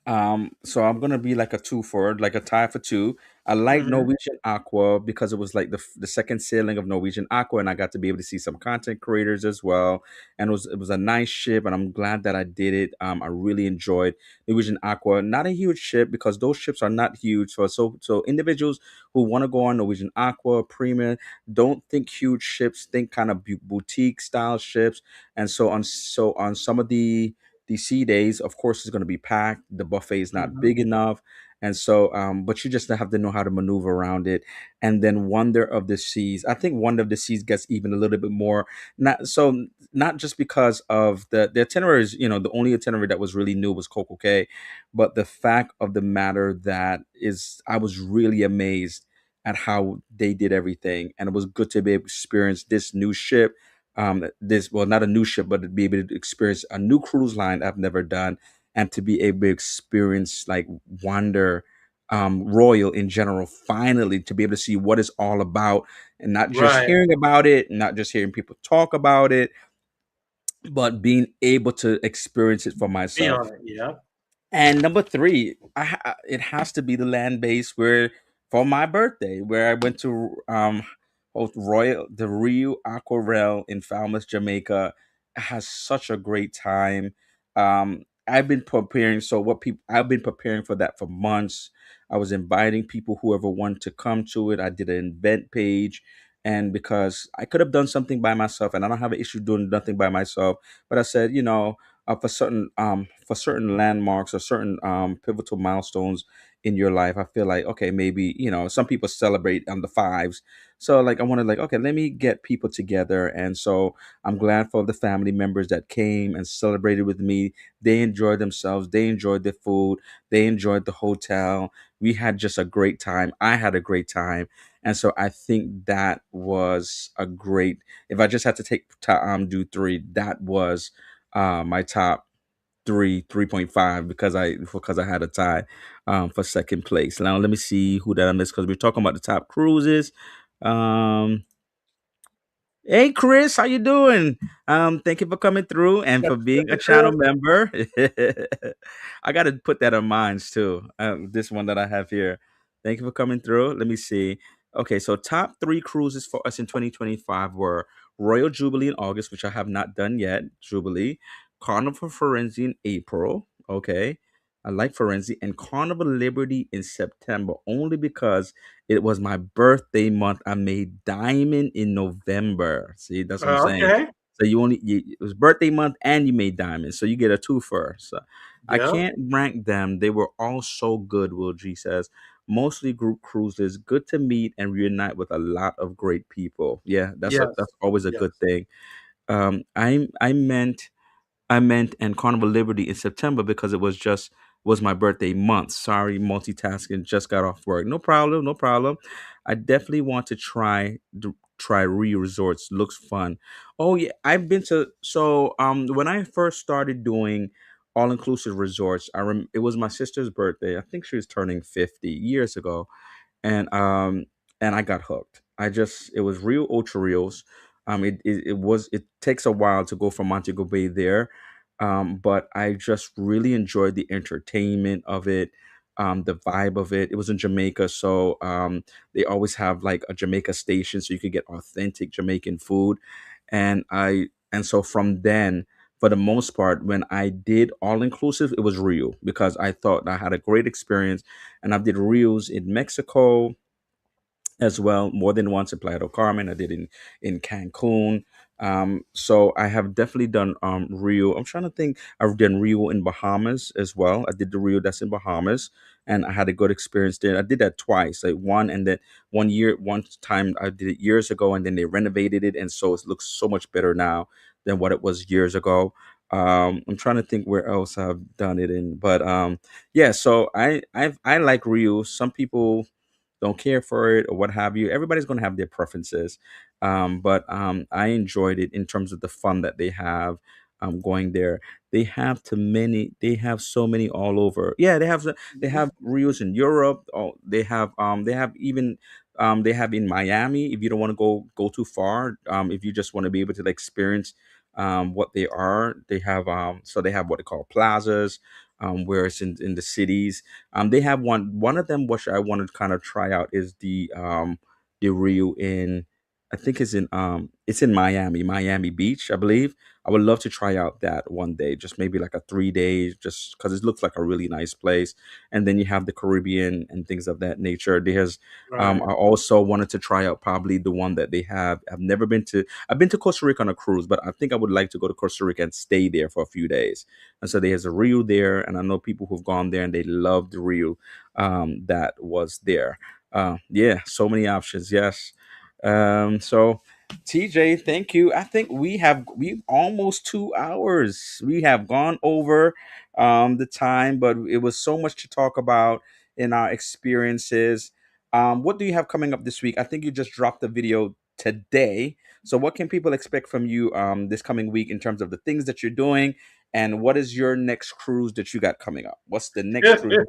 So I'm gonna be like a two for like a tie for two. I like Mm-hmm. Norwegian Aqua because it was like the second sailing of Norwegian Aqua, and I got to be able to see some content creators as well. And it was a nice ship, and I'm glad that I did it. I really enjoyed Norwegian Aqua. Not a huge ship because those ships are not huge. So individuals who want to go on Norwegian Aqua Premium, don't think huge ships, think kind of boutique style ships. And so on some of the sea days, of course, is going to be packed. The buffet is not Mm-hmm. big enough, and so, but you just have to know how to maneuver around it. And then Wonder of the Seas. I think Wonder of the Seas gets even a little bit more. Not just because of the itineraries. The only itinerary that was really new was Coco Cay, but the fact of the matter that is, I was really amazed at how they did everything, and it was good to be able to experience this new ship, this, well, not a new ship, but to be able to experience a new cruise line I've never done, and to be able to experience like Wander, Royal in general, finally to be able to see what it's all about, and not just Right. hearing about it, not just hearing people talk about it, but being able to experience it for Be myself. on it. Yeah. And number three, it has to be the land base where, for my birthday, where I went to both the Rio Aquarel in Falmouth, Jamaica. I had such a great time. I've been preparing. So what people I've been preparing for that for months. I was inviting people, whoever wanted to come to it. I did an event page, and because I could have done something by myself, and I don't have an issue doing nothing by myself, but I said, for certain landmarks or certain pivotal milestones in your life, I feel like, okay, maybe, some people celebrate on the fives. So like I wanted, like, okay, let me get people together. And so I'm glad for the family members that came and celebrated with me. They enjoyed themselves, they enjoyed the food, they enjoyed the hotel. We had just a great time. I had a great time. And so I think that was a great, if I just had to do three, that was my top three, 3.5, because I had a tie for second place. Now let me see who that I missed, because we're talking about the top cruises. Um, Hey Chris, how you doing? Thank you for coming through and for being a channel member. I got to put that on mine too. This one that I have here. Thank you for coming through. Let me see. Okay, so top three cruises for us in 2025 were Royal Jubilee in August, which I have not done yet. Jubilee, Carnival Firenze in April. Okay, I like Firenze, and Carnival Liberty in September, only because it was my birthday month. I made diamond in November. See, that's what I'm saying. Okay. So it was birthday month and you made diamond. So you get a twofer. So I Yep. can't rank them. They were all so good, Will G says. Mostly group cruises, good to meet and reunite with a lot of great people. Yeah, Yes. that's always a Yes. good thing. I meant and Carnival Liberty in September because it was my birthday month. Sorry, multitasking. Just got off work. No problem. No problem. I definitely want to try Rio Resorts. Looks fun. Oh yeah, I've been to. So when I first started doing all inclusive resorts, it was my sister's birthday. I think she was turning 50 years ago, and I got hooked. It was real ultra reels. It takes a while to go from Montego Bay there, but I just really enjoyed the entertainment of it, the vibe of it. It was in Jamaica, so they always have like a Jamaica station, so you could get authentic Jamaican food, and so from then. For the most part, when I did all inclusive, it was real because I thought I had a great experience, and I did reels in Mexico as well, more than once in Playa del Carmen. I did in Cancun. So I have definitely done Rio. I'm trying to think. I've done Rio in Bahamas as well. I did the Rio that's in Bahamas, and I had a good experience there. I did that twice, like one and then one time I did it years ago, and then they renovated it, and so it looks so much better now than what it was years ago. I'm trying to think where else I've done it in, but yeah. So I like Rio. Some people don't care for it or what have you. Everybody's going to have their preferences. But I enjoyed it in terms of the fun that they have going there. They have so many all over. Yeah, they have Rios in Europe. Oh, they have even they have in Miami. If you don't want to go too far, if you just want to be able to like, experience what they are, they have what they call plazas, where it's in the cities. They have one of them which I want to kind of try out is the Rio in, I think it's in Miami Beach, I believe. I would love to try out that one day, just maybe like a 3 days, just because it looks like a really nice place. And then you have the Caribbean and things of that nature. Right. I also wanted to try out probably the one that they have. I've never been to. I've been to Costa Rica on a cruise, but I think I would like to go to Costa Rica and stay there for a few days. And so there's a Rio there, and I know people who've gone there and they love the Rio that was there. Yeah, so many options. Yes. So TJ, thank you. I think we almost 2 hours. We have gone over the time, but it was so much to talk about in our experiences. What do you have coming up this week? I think you just dropped the video today. So what can people expect from you this coming week in terms of the things that you're doing? And what is your next cruise that you got coming up? What's the next cruise?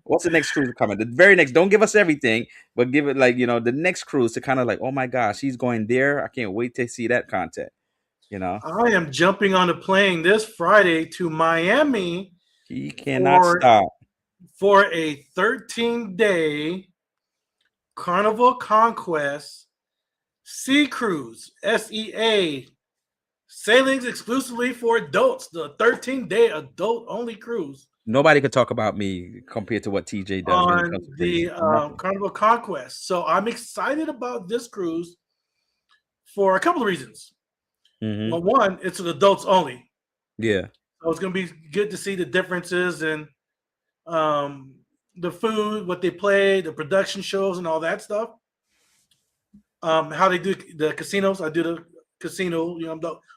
What's the next cruise coming? The very next. Don't give us everything, but give it like the next cruise to kind of like, oh my gosh, he's going there. I can't wait to see that content. You know, I am jumping on a plane this Friday to Miami he cannot for stop. a 13-day Carnival Conquest Sea Cruise, SEA, sailings exclusively for adults, the 13-day adult only cruise Nobody could talk about me compared to what TJ does when it on comes to the crazy. Nothing. Carnival Conquest. So I'm excited about this cruise for a couple of reasons. Hmm. Well, one, it's an adults only. Yeah. So it's going to be good to see the differences in um, the food, what they play, the production shows, and all that stuff. How they do the casinos. I do the casino,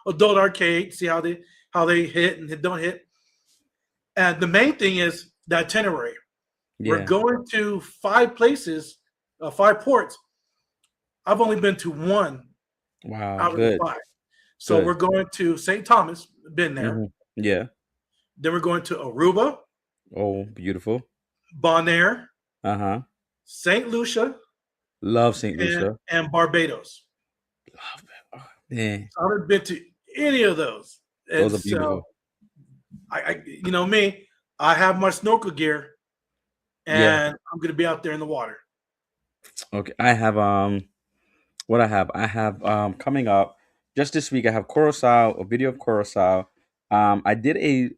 adult arcade. See how they hit and don't hit. And the main thing is the itinerary. We're Yeah. going to 5 places, 5 ports. I've only been to one Wow. out of the Good. 5. So we're Good. going to St. Thomas, been there. Hmm. Yeah. Then we're going to Aruba, Oh, beautiful. Bonaire, Uh huh. St. Lucia, Love Saint Lucia. and Barbados. Love it. Yeah, So I haven't been to any of those. And those are so beautiful. you know me, I have my snorkel gear Yeah. and I'm going to be out there in the water. Okay. I have what I have coming up just this week. I have Curacao, a video of Curacao. I did a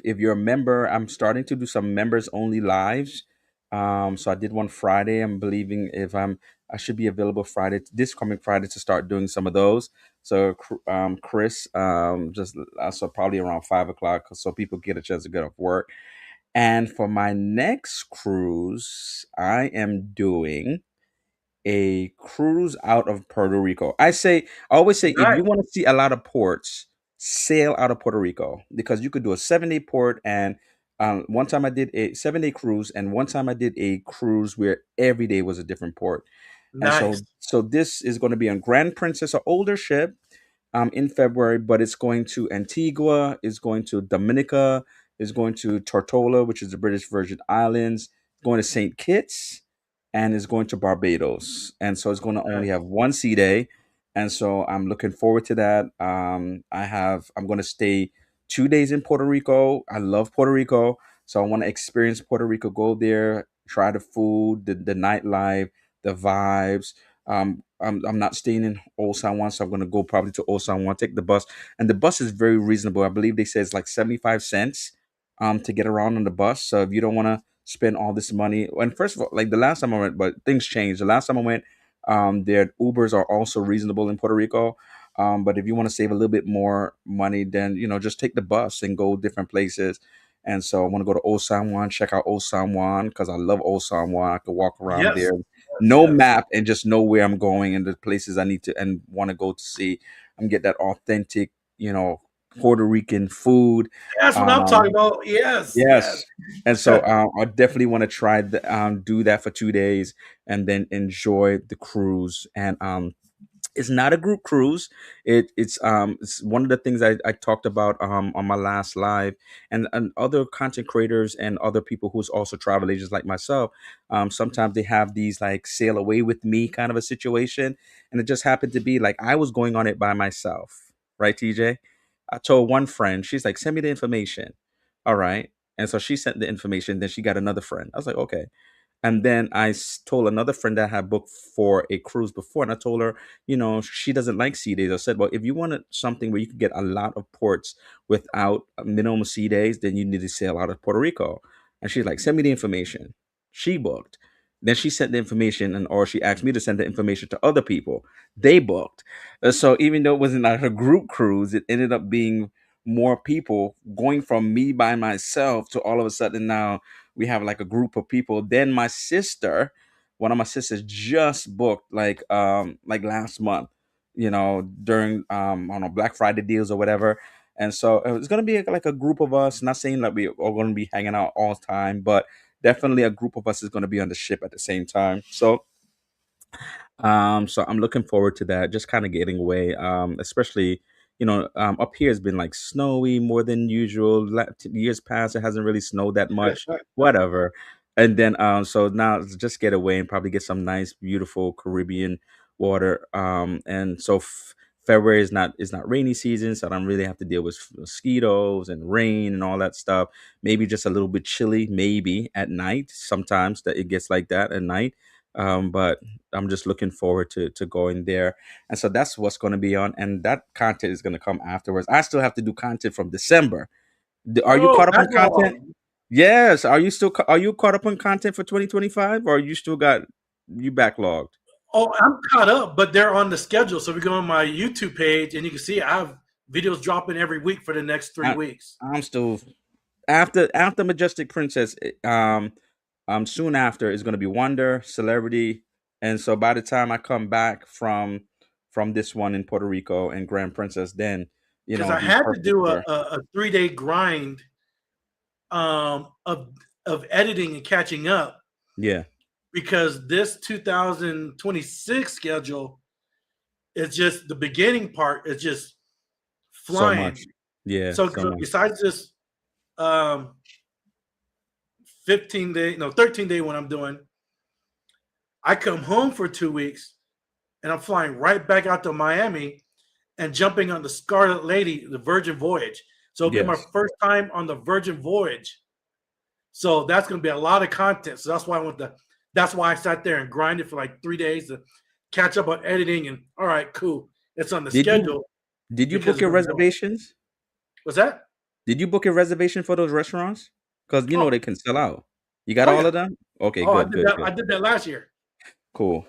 if you're a member, I'm starting to do some members only lives. So I did one Friday. I'm believing if I should be available Friday, this coming Friday, to start doing some of those. So Chris, just so probably around 5 o'clock, so people get a chance to get off work. And for my next cruise, I am doing a cruise out of Puerto Rico. I always say, if Nice. you want to see a lot of ports, sail out of Puerto Rico, because you could do a 7 day port. And one time I did a 7 day cruise, and one time I did a cruise where every day was a different port. And Nice. so this is going to be on Grand Princess, an older ship, in February, but it's going to Antigua, it's going to Dominica, it's going to Tortola, which is the British Virgin Islands, going to St. Kitts, and it's going to Barbados. And so it's going to only Nice. have one sea day. And so I'm looking forward to that. I'm going to stay 2 days in Puerto Rico. I love Puerto Rico. So I want to experience Puerto Rico, go there, try the food, the nightlife, the vibes. I'm not staying in Old San Juan, so I'm gonna go probably to Old San Juan, take the bus, and the bus is very reasonable. I believe they say it's like 75 cents, to get around on the bus. So if you don't want to spend all this money, and first of all, like the last time I went, but things changed. The last time I went, their Ubers are also reasonable in Puerto Rico. But if you want to save a little bit more money, then just take the bus and go different places. And so I want to go to Old San Juan, check out Old San Juan because I love Old San Juan. I could walk around Yes. there, Yes. no Yes. map, and just know where I'm going and the places I need to and want to go to see. I'm get that authentic, Puerto Rican food. That's what I'm talking Um, about. Yes. Yes. yes, and so I definitely want to try do that for 2 days and then enjoy the cruise. And it's not a group cruise. It's one of the things I talked about on my last live, and other content creators and other people who's also travel agents like myself. Sometimes they have these like sail away with me kind of a situation, and it just happened to be like I was going on it by myself, right, TJ? I told one friend, she's like, send me the information. All right. And so she sent the information. Then she got another friend. I was like, okay. And then told another friend that I had booked for a cruise before, and I told her, she doesn't like sea days. I said, well, if you wanted something where you could get a lot of ports without minimum sea days, then you need to sail out of Puerto Rico. And she's like, send me the information. She booked. Then she sent the information, or she asked me to send the information to other people. They booked. So even though it wasn't like a group cruise, it ended up being more people going from me by myself to all of a sudden now we have like a group of people. Then my sister, one of my sisters, just booked like last month, during I don't know, Black Friday deals or whatever. And so it's gonna be like a group of us. Not saying that we are gonna be hanging out all the time, but definitely a group of us is gonna be on the ship at the same time. So I'm looking forward to that. Just kind of getting away. Especially, up here has been like snowy more than usual. Years past, it hasn't really snowed that much. Whatever. And then, so now it's just get away and probably get some nice, beautiful Caribbean water. And so February is not rainy season, so I don't really have to deal with mosquitoes and rain and all that stuff. Maybe just a little bit chilly, maybe at night. Sometimes that it gets like that at night. But I'm just looking forward to going there. And so that's what's going to be on. And that content is going to come afterwards. I still have to do content from December. Are you Oh, caught up on backlog. content? Yes. Are you caught up on content for 2025, or you still got you backlogged? Oh, I'm caught up, but they're on the schedule. So if you go on my YouTube page and you can see I have videos dropping every week for the next three I, weeks. I'm still after Majestic Princess. Soon after is going to be Wonder Celebrity, and so by the time I come back from this one in Puerto Rico and Grand Princess, then Because it'll I be had to perfect do for. a 3 day grind um, of of editing and catching up Yeah, because this 2026 schedule is just the beginning part is just so flying. much. Yeah, So so much. besides this um, 15 day, no 13 day one I'm doing, I come home for 2 weeks and I'm flying right back out to Miami. and jumping on the Scarlet Lady, the Virgin Voyage. So it'll be my Yes. first time on the Virgin Voyage. So that's going to be a lot of content. So that's why I want to. That's why I sat there and grinded for like 3 days to catch up on editing. And all right, cool, it's on the Did you schedule did you because book it's your going to go. reservations? What's that? Did you book your reservation for those restaurants? Because you know Oh, they can sell out. You got oh all yeah. of them? Okay, Oh, I good, did good, that. good. I did that last year. Cool.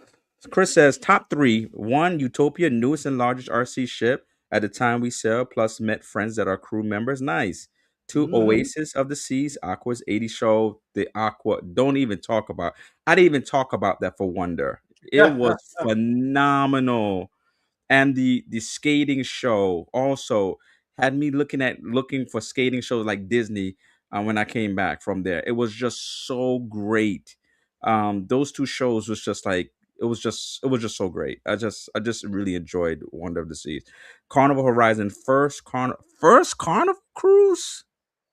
Chris says top three: one, Utopia, newest and largest RC ship at the time we sail, plus met friends that are crew members. Nice. Two, Mm-hmm. Oasis of the Seas, Aqua's 80 show. The Aqua, don't even talk about. I didn't even talk about that for Wonder. It was phenomenal. And the skating show also had me looking for skating shows like Disney when I came back from there. It was just so great. Those two shows was just like it was just so great. I just really enjoyed Wonder of the Seas. Carnival Horizon first Carnival cruise.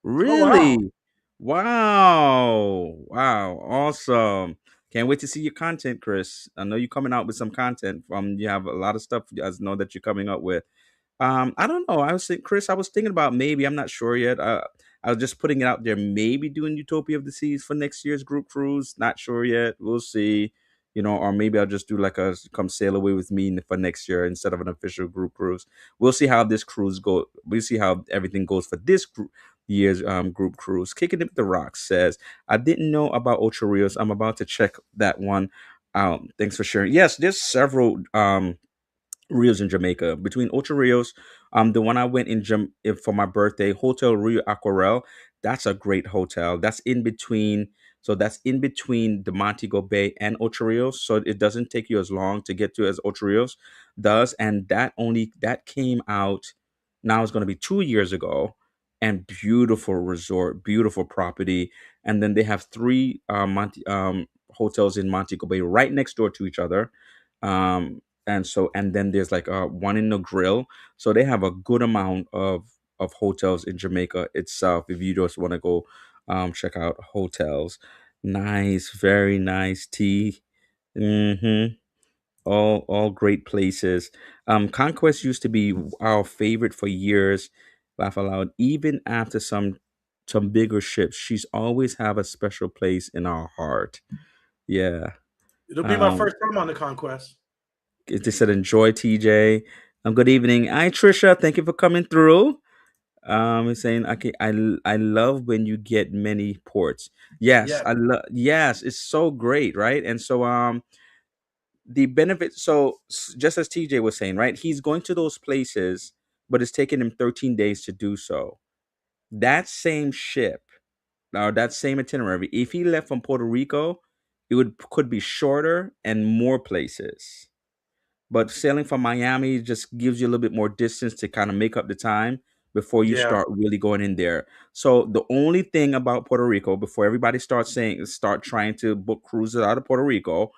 Oh wow. Really? Wow. Wow. Awesome. Can't wait to see your content, Chris. I know you're coming out with some content. You have a lot of stuff. I know that you're coming up with. I don't know. Chris, I was thinking about maybe. I'm not sure yet. I was just putting it out there. Maybe doing Utopia of the Seas for next year's group cruise. Not sure yet. We'll see. Or maybe I'll just do like a come sail away with me for next year instead of an official group cruise. We'll see how this cruise go. We'll see how everything goes for this year's group cruise. Kicking it with the Rocks says, I didn't know about Ocho Rios. I'm about to check that one out. Thanks for sharing. Yes, there's several Rios in Jamaica. Between Ocho Rios, the one I went for my birthday, Hotel Rio Aquarel. That's a great hotel. That's in between. So that's in between the Montego Bay and Ocho Rios. So it doesn't take you as long to get to as Ocho Rios does. And that came out. Now it's going to be 2 years ago. And beautiful resort, beautiful property. And then they have three hotels in Montego Bay right next door to each other. And then there's like one in the grill, so they have a good amount of hotels in Jamaica itself if you just want to go check out hotels. Nice, very nice tea. Mm-hmm. All great places. Conquest used to be our favorite for years. Laugh aloud. Even after some bigger ships, she's always have a special place in our heart. Yeah. It'll be my um first time on the Conquest. They said enjoy, TJ. Good evening. Hi Trisha, thank you for coming through. He's saying okay, I love when you get many ports. Yes, Yeah. yes, it's so great, right? And so the benefit, so just as TJ was saying, right? He's going to those places, but it's taking him 13 days to do so. That same ship, or that same itinerary, if he left from Puerto Rico, it would could be shorter and more places. But sailing from Miami just gives you a little bit more distance to kind of make up the time before you Yeah. start really going in there. So the only thing about Puerto Rico, before everybody start trying to book cruises out of Puerto Rico,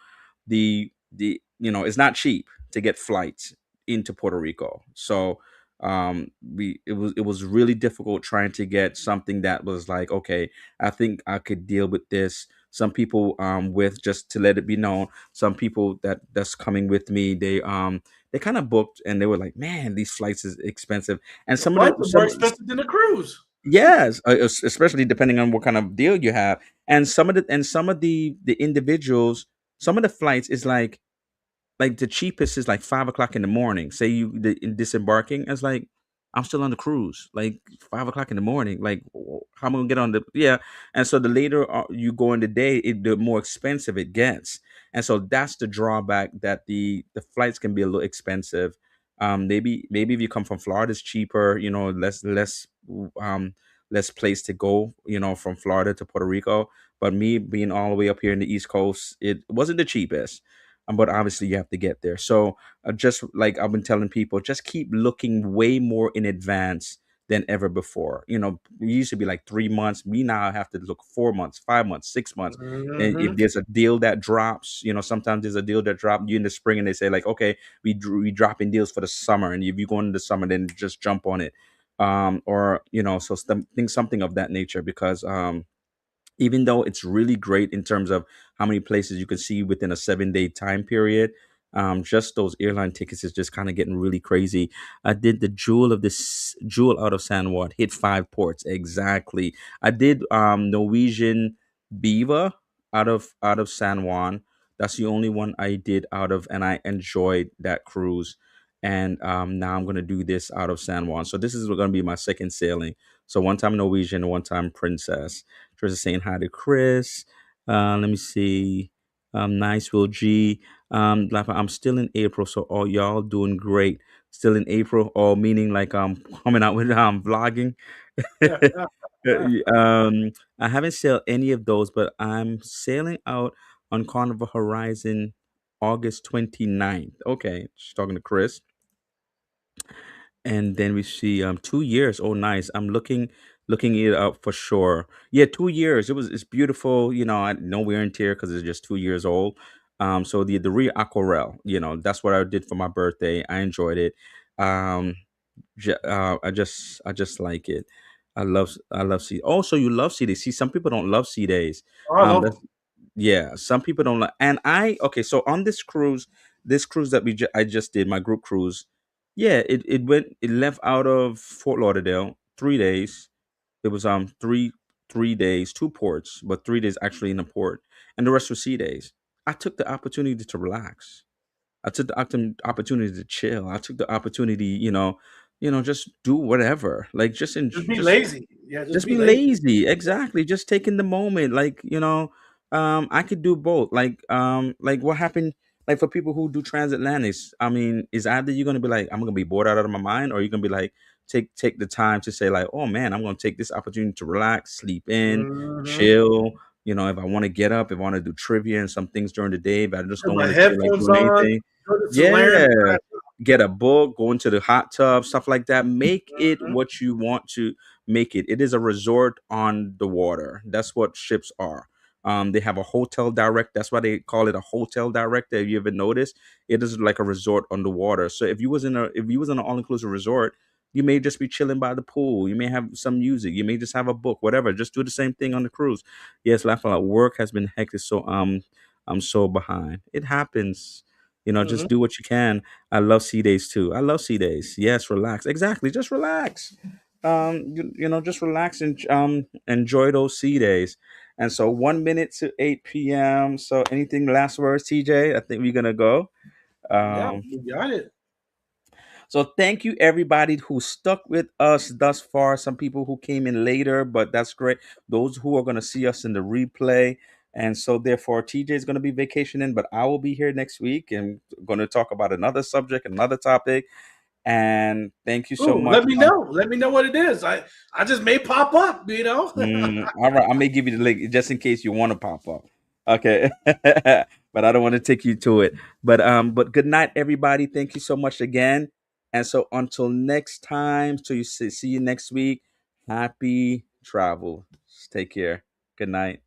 it's not cheap to get flights into Puerto Rico. So it was really difficult trying to get something that was like, okay, I think I could deal with this. Some people with, just to let it be known, some people that's coming with me, they kind of booked and they were like, man, these flights is expensive. And The some of flights the are more some expensive than a cruise. yes, especially depending on what kind of deal you have. And some of the individuals, some of the flights is like the cheapest is like 5 o'clock in the morning. Say in disembarking, it's like I'm still on the cruise, like 5 o'clock in the morning. Like how am I gonna get on the yeah? And so the later you go in the day, the more expensive it gets. And so that's the drawback, that the flights can be a little expensive. Maybe if you come from Florida, it's cheaper. Um less place to go. From Florida to Puerto Rico. But me being all the way up here in the East Coast, it wasn't the cheapest, but obviously you have to get there. So just like I've been telling people, just keep looking way more in advance than ever before. We used to be like 3 months. We now have to look 4 months, 5 months, 6 months. And if Mm-hmm. there's a deal that drops, sometimes there's a deal that drops you in the spring, and they say like, okay, we dropping deals for the summer, and if you go into the summer, then just jump on it. Or so think something of that nature, because even though it's really great in terms of how many places you can see within a 7-day time period, Just those airline tickets is just kind of getting really crazy. I did the Jewel out of San Juan, hit 5 ports exactly. I did Norwegian Beaver out of San Juan. That's the only one I did out of, and I enjoyed that cruise. And now I'm gonna do this out of San Juan. So this is gonna be my second sailing. So one time Norwegian, one time Princess. Just saying hi to Chris. Let me see. Niceville G. Like I'm still in April, so all y'all doing great. Still in April, or meaning like coming out with vlogging. I haven't sailed any of those, but I'm sailing out on Carnival Horizon August 29th. Okay, just talking to Chris. And then we see 2 years. Oh, nice. I'm looking it up for sure. Yeah, 2 years. It's beautiful. No wear and tear because it's just 2 years old. So the real aquarelle. That's what I did for my birthday. I enjoyed it. Um, I just like it. I love sea. Also, you love sea days. See, some people don't love sea days. Oh, I love That's them. Yeah, some people don't like. And okay. So on this cruise that I just did, my group cruise. Yeah, it left out of Fort Lauderdale 3 days. It was three days, 2 ports, but 3 days actually in the port, and the rest were sea days. I took the opportunity to relax. I took the opportunity to chill. I took the opportunity, just do whatever. Like Just be lazy. Yeah, just just be be lazy. lazy. Exactly. Just taking the moment. Like, I could do both. Like what happened, like for people who do transatlantics, I mean, is either you're gonna be like, I'm gonna be bored out of my mind, or you're gonna be like, take the time to say, like, oh man, I'm gonna take this opportunity to relax, sleep in, Mm-hmm. chill. If I want to get up, if I want to do trivia and some things during the day, but I just Put don't my want to feel like headphones doing on. anything. Go to Solarium. Yeah. Get a book, go into the hot tub, stuff like that. Make it Mhm. what you want to make it. It is a resort on the water. That's what ships are. They have a hotel direct. That's why they call it a hotel direct. Have you ever noticed? It is like a resort on the water. So if you was in an all inclusive resort, you may just be chilling by the pool. You may have some music. You may just have a book, whatever. Just do the same thing on the cruise. Yes, laugh a lot. Work has been hectic, so I'm so behind. It happens. Just Mhm. do what you can. I love sea days too. I love sea days. Yes, relax. Exactly. Just relax. Just relax and enjoy those sea days. And so 1 minute to 8 p.m. So anything last words, TJ? I think we're gonna go. Yeah, Um, you got it. so thank you everybody who stuck with us thus far. Some people who came in later, but that's great. Those who are gonna see us in the replay. And so therefore TJ is gonna be vacationing, but I will be here next week and gonna talk about another subject, another topic. And thank you so Ooh, much. let me know. Let me know what it is. I just may pop up. All right, I may give you the link just in case you want to pop up. Okay, but I don't want to take you to it. But good night, everybody. Thank you so much again. And so until next time, so see you next week. Happy travel. Take care. Good night.